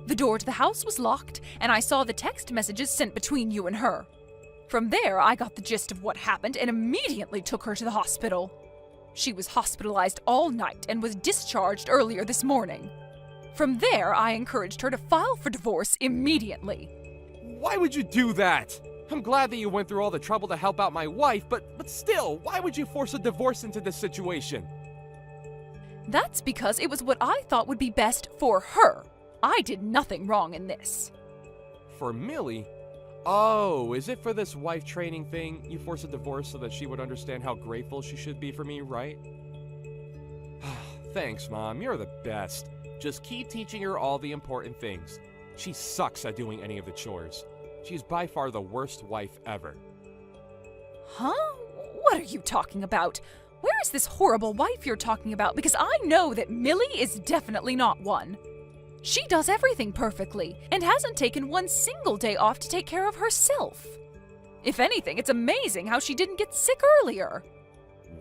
The door to the house was locked, and I saw the text messages sent between you and her. From there, I got the gist of what happened and immediately took her to the hospital. She was hospitalized all night and was discharged earlier this morning. From there, I encouraged her to file for divorce immediately. Why would you do that? I'm glad that you went through all the trouble to help out my wife, but still, why would you force a divorce into this situation? That's because it was what I thought would be best for her. I did nothing wrong in this. For Millie? Oh, is it for this wife training thing? You forced a divorce so that she would understand how grateful she should be for me, right? Thanks, Mom. You're the best. Just keep teaching her all the important things. She sucks at doing any of the chores. She's by far the worst wife ever. Huh? What are you talking about? Where is this horrible wife you're talking about? Because I know that Millie is definitely not one. She does everything perfectly and hasn't taken one single day off to take care of herself. If anything, it's amazing how she didn't get sick earlier.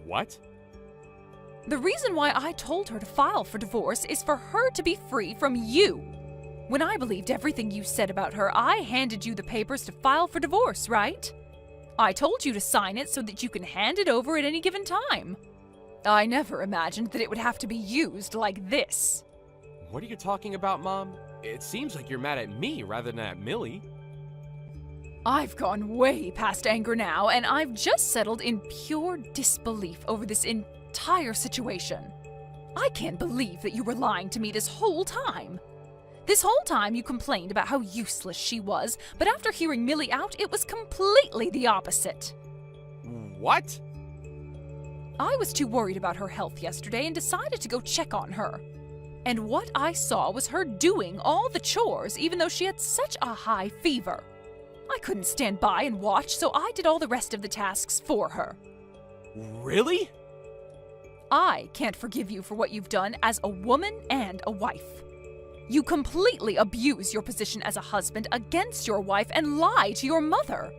What? The reason why I told her to file for divorce is for her to be free from you. When I believed everything you said about her, I handed you the papers to file for divorce, right? I told you to sign it so that you can hand it over at any given time. I never imagined that it would have to be used like this. What are you talking about, Mom? It seems like you're mad at me rather than at Millie. I've gone way past anger now, and I've just settled in pure disbelief over this entire situation. I can't believe that you were lying to me this whole time. This whole time you complained about how useless she was, but after hearing Millie out, it was completely the opposite. What? I was too worried about her health yesterday and decided to go check on her. And what I saw was her doing all the chores even though she had such a high fever. I couldn't stand by and watch, so I did all the rest of the tasks for her. Really? I can't forgive you for what you've done as a woman and a wife. You completely abuse your position as a husband against your wife and lie to your mother.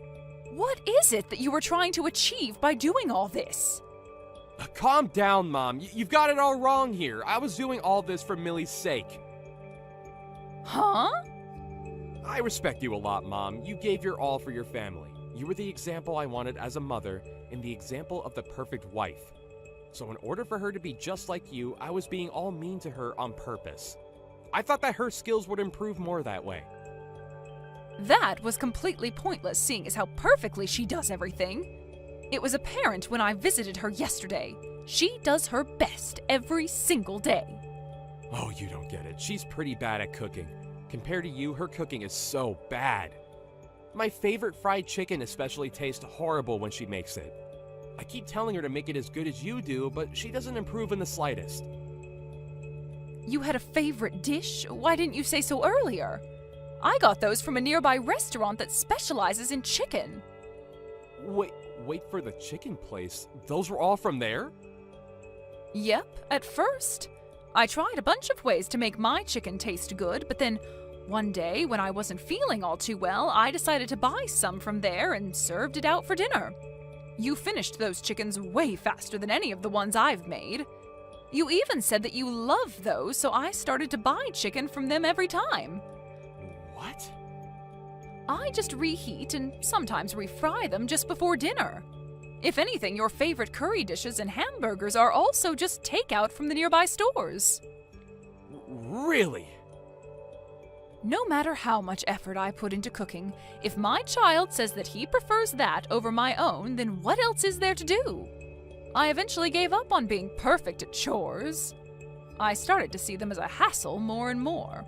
What is it that you were trying to achieve by doing all this? Calm down, Mom. You've got it all wrong here. I was doing all this for Millie's sake. Huh? I respect you a lot, Mom. You gave your all for your family. You were the example I wanted as a mother and the example of the perfect wife. So in order for her to be just like you, I was being all mean to her on purpose. I thought that her skills would improve more that way. That was completely pointless, seeing as how perfectly she does everything. It was apparent when I visited her yesterday. She does her best every single day. Oh, you don't get it. She's pretty bad at cooking. Compared to you, her cooking is so bad. My favorite fried chicken especially tastes horrible when she makes it. I keep telling her to make it as good as you do, but she doesn't improve in the slightest. You had a favorite dish? Why didn't you say so earlier? I got those from a nearby restaurant that specializes in chicken. Wait for the chicken place. Those were all from there? Yep, at first. I tried a bunch of ways to make my chicken taste good, but then one day when I wasn't feeling all too well, I decided to buy some from there and served it out for dinner. You finished those chickens way faster than any of the ones I've made. You even said that you love those, so I started to buy chicken from them every time. What? I just reheat and sometimes refry them just before dinner. If anything, your favorite curry dishes and hamburgers are also just takeout from the nearby stores. Really? No matter how much effort I put into cooking, if my child says that he prefers that over my own, then what else is there to do? I eventually gave up on being perfect at chores. I started to see them as a hassle more and more.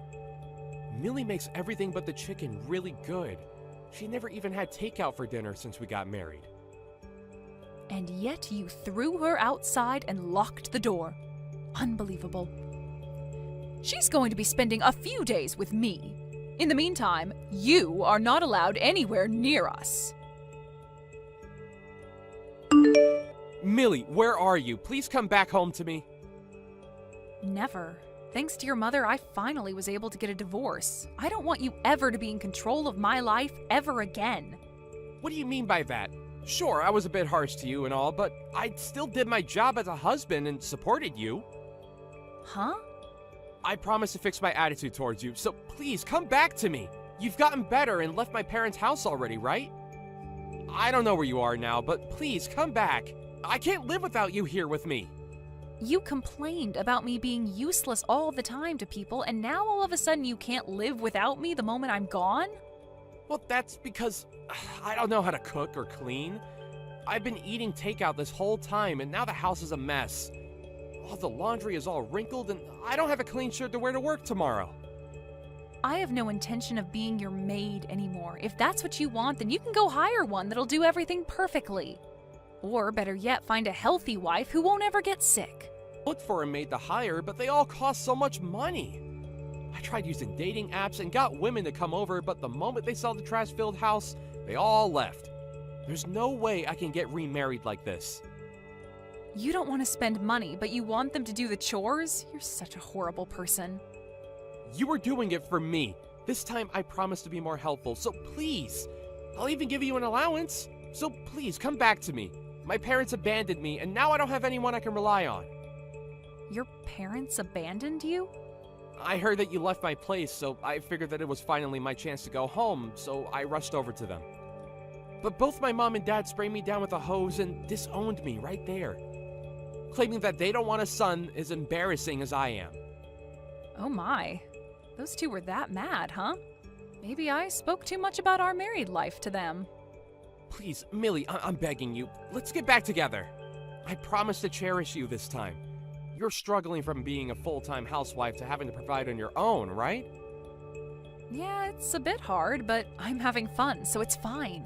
Millie makes everything but the chicken really good. She never even had takeout for dinner since we got married. And yet you threw her outside and locked the door. Unbelievable. She's going to be spending a few days with me. In the meantime, you are not allowed anywhere near us. Millie, where are you? Please come back home to me. Never. Thanks to your mother, I finally was able to get a divorce. I don't want you ever to be in control of my life ever again. What do you mean by that? Sure, I was a bit harsh to you and all, but I still did my job as a husband and supported you. Huh? I promised to fix my attitude towards you, so please come back to me. You've gotten better and left my parents' house already, right? I don't know where you are now, but please come back. I can't live without you here with me. You complained about me being useless all the time to people, and now all of a sudden you can't live without me the moment I'm gone? Well, that's because I don't know how to cook or clean. I've been eating takeout this whole time, and now the house is a mess. Oh, the laundry is all wrinkled, and I don't have a clean shirt to wear to work tomorrow. I have no intention of being your maid anymore. If that's what you want, then you can go hire one that'll do everything perfectly. Or better yet, find a healthy wife who won't ever get sick. Looked for a maid to hire, but they all cost so much money. I tried using dating apps and got women to come over, but the moment they saw the trash-filled house, they all left. There's no way I can get remarried like this. You don't want to spend money, but you want them to do the chores? You're such a horrible person. You were doing it for me. This time I promise to be more helpful, so please. I'll even give you an allowance. So please, come back to me. My parents abandoned me, and now I don't have anyone I can rely on. Your parents abandoned you? I heard that you left my place, so I figured that it was finally my chance to go home, so I rushed over to them. But both my mom and dad sprayed me down with a hose and disowned me right there, claiming that they don't want a son as embarrassing as I am. Oh my. Those two were that mad, huh? Maybe I spoke too much about our married life to them. Please, Millie, I'm begging you. Let's get back together. I promise to cherish you this time. You're struggling from being a full-time housewife to having to provide on your own, right? Yeah, it's a bit hard, but I'm having fun, so it's fine.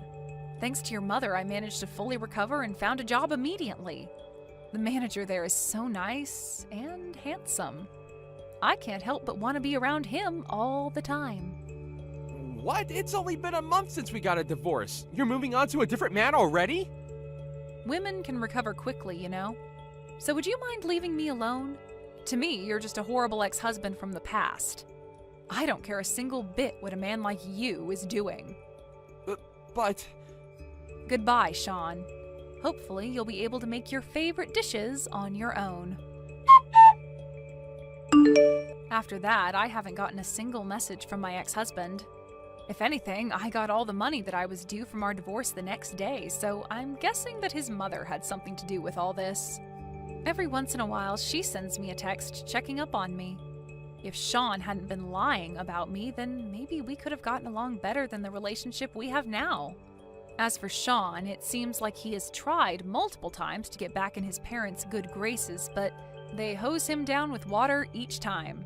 Thanks to your mother, I managed to fully recover and found a job immediately. The manager there is so nice and handsome. I can't help but want to be around him all the time. What? It's only been a month since we got a divorce. You're moving on to a different man already? Women can recover quickly, you know. So would you mind leaving me alone? To me, you're just a horrible ex-husband from the past. I don't care a single bit what a man like you is doing. But... Goodbye, Sean. Hopefully, you'll be able to make your favorite dishes on your own. After that, I haven't gotten a single message from my ex-husband. If anything, I got all the money that I was due from our divorce the next day, so I'm guessing that his mother had something to do with all this. Every once in a while, she sends me a text checking up on me. If Sean hadn't been lying about me, then maybe we could have gotten along better than the relationship we have now. As for Sean, it seems like he has tried multiple times to get back in his parents' good graces, but they hose him down with water each time.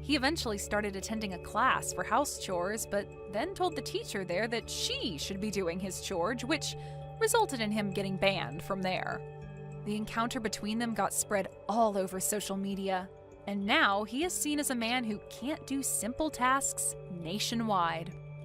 He eventually started attending a class for house chores, but then told the teacher there that she should be doing his chores, which resulted in him getting banned from there. The encounter between them got spread all over social media, and now he is seen as a man who can't do simple tasks nationwide.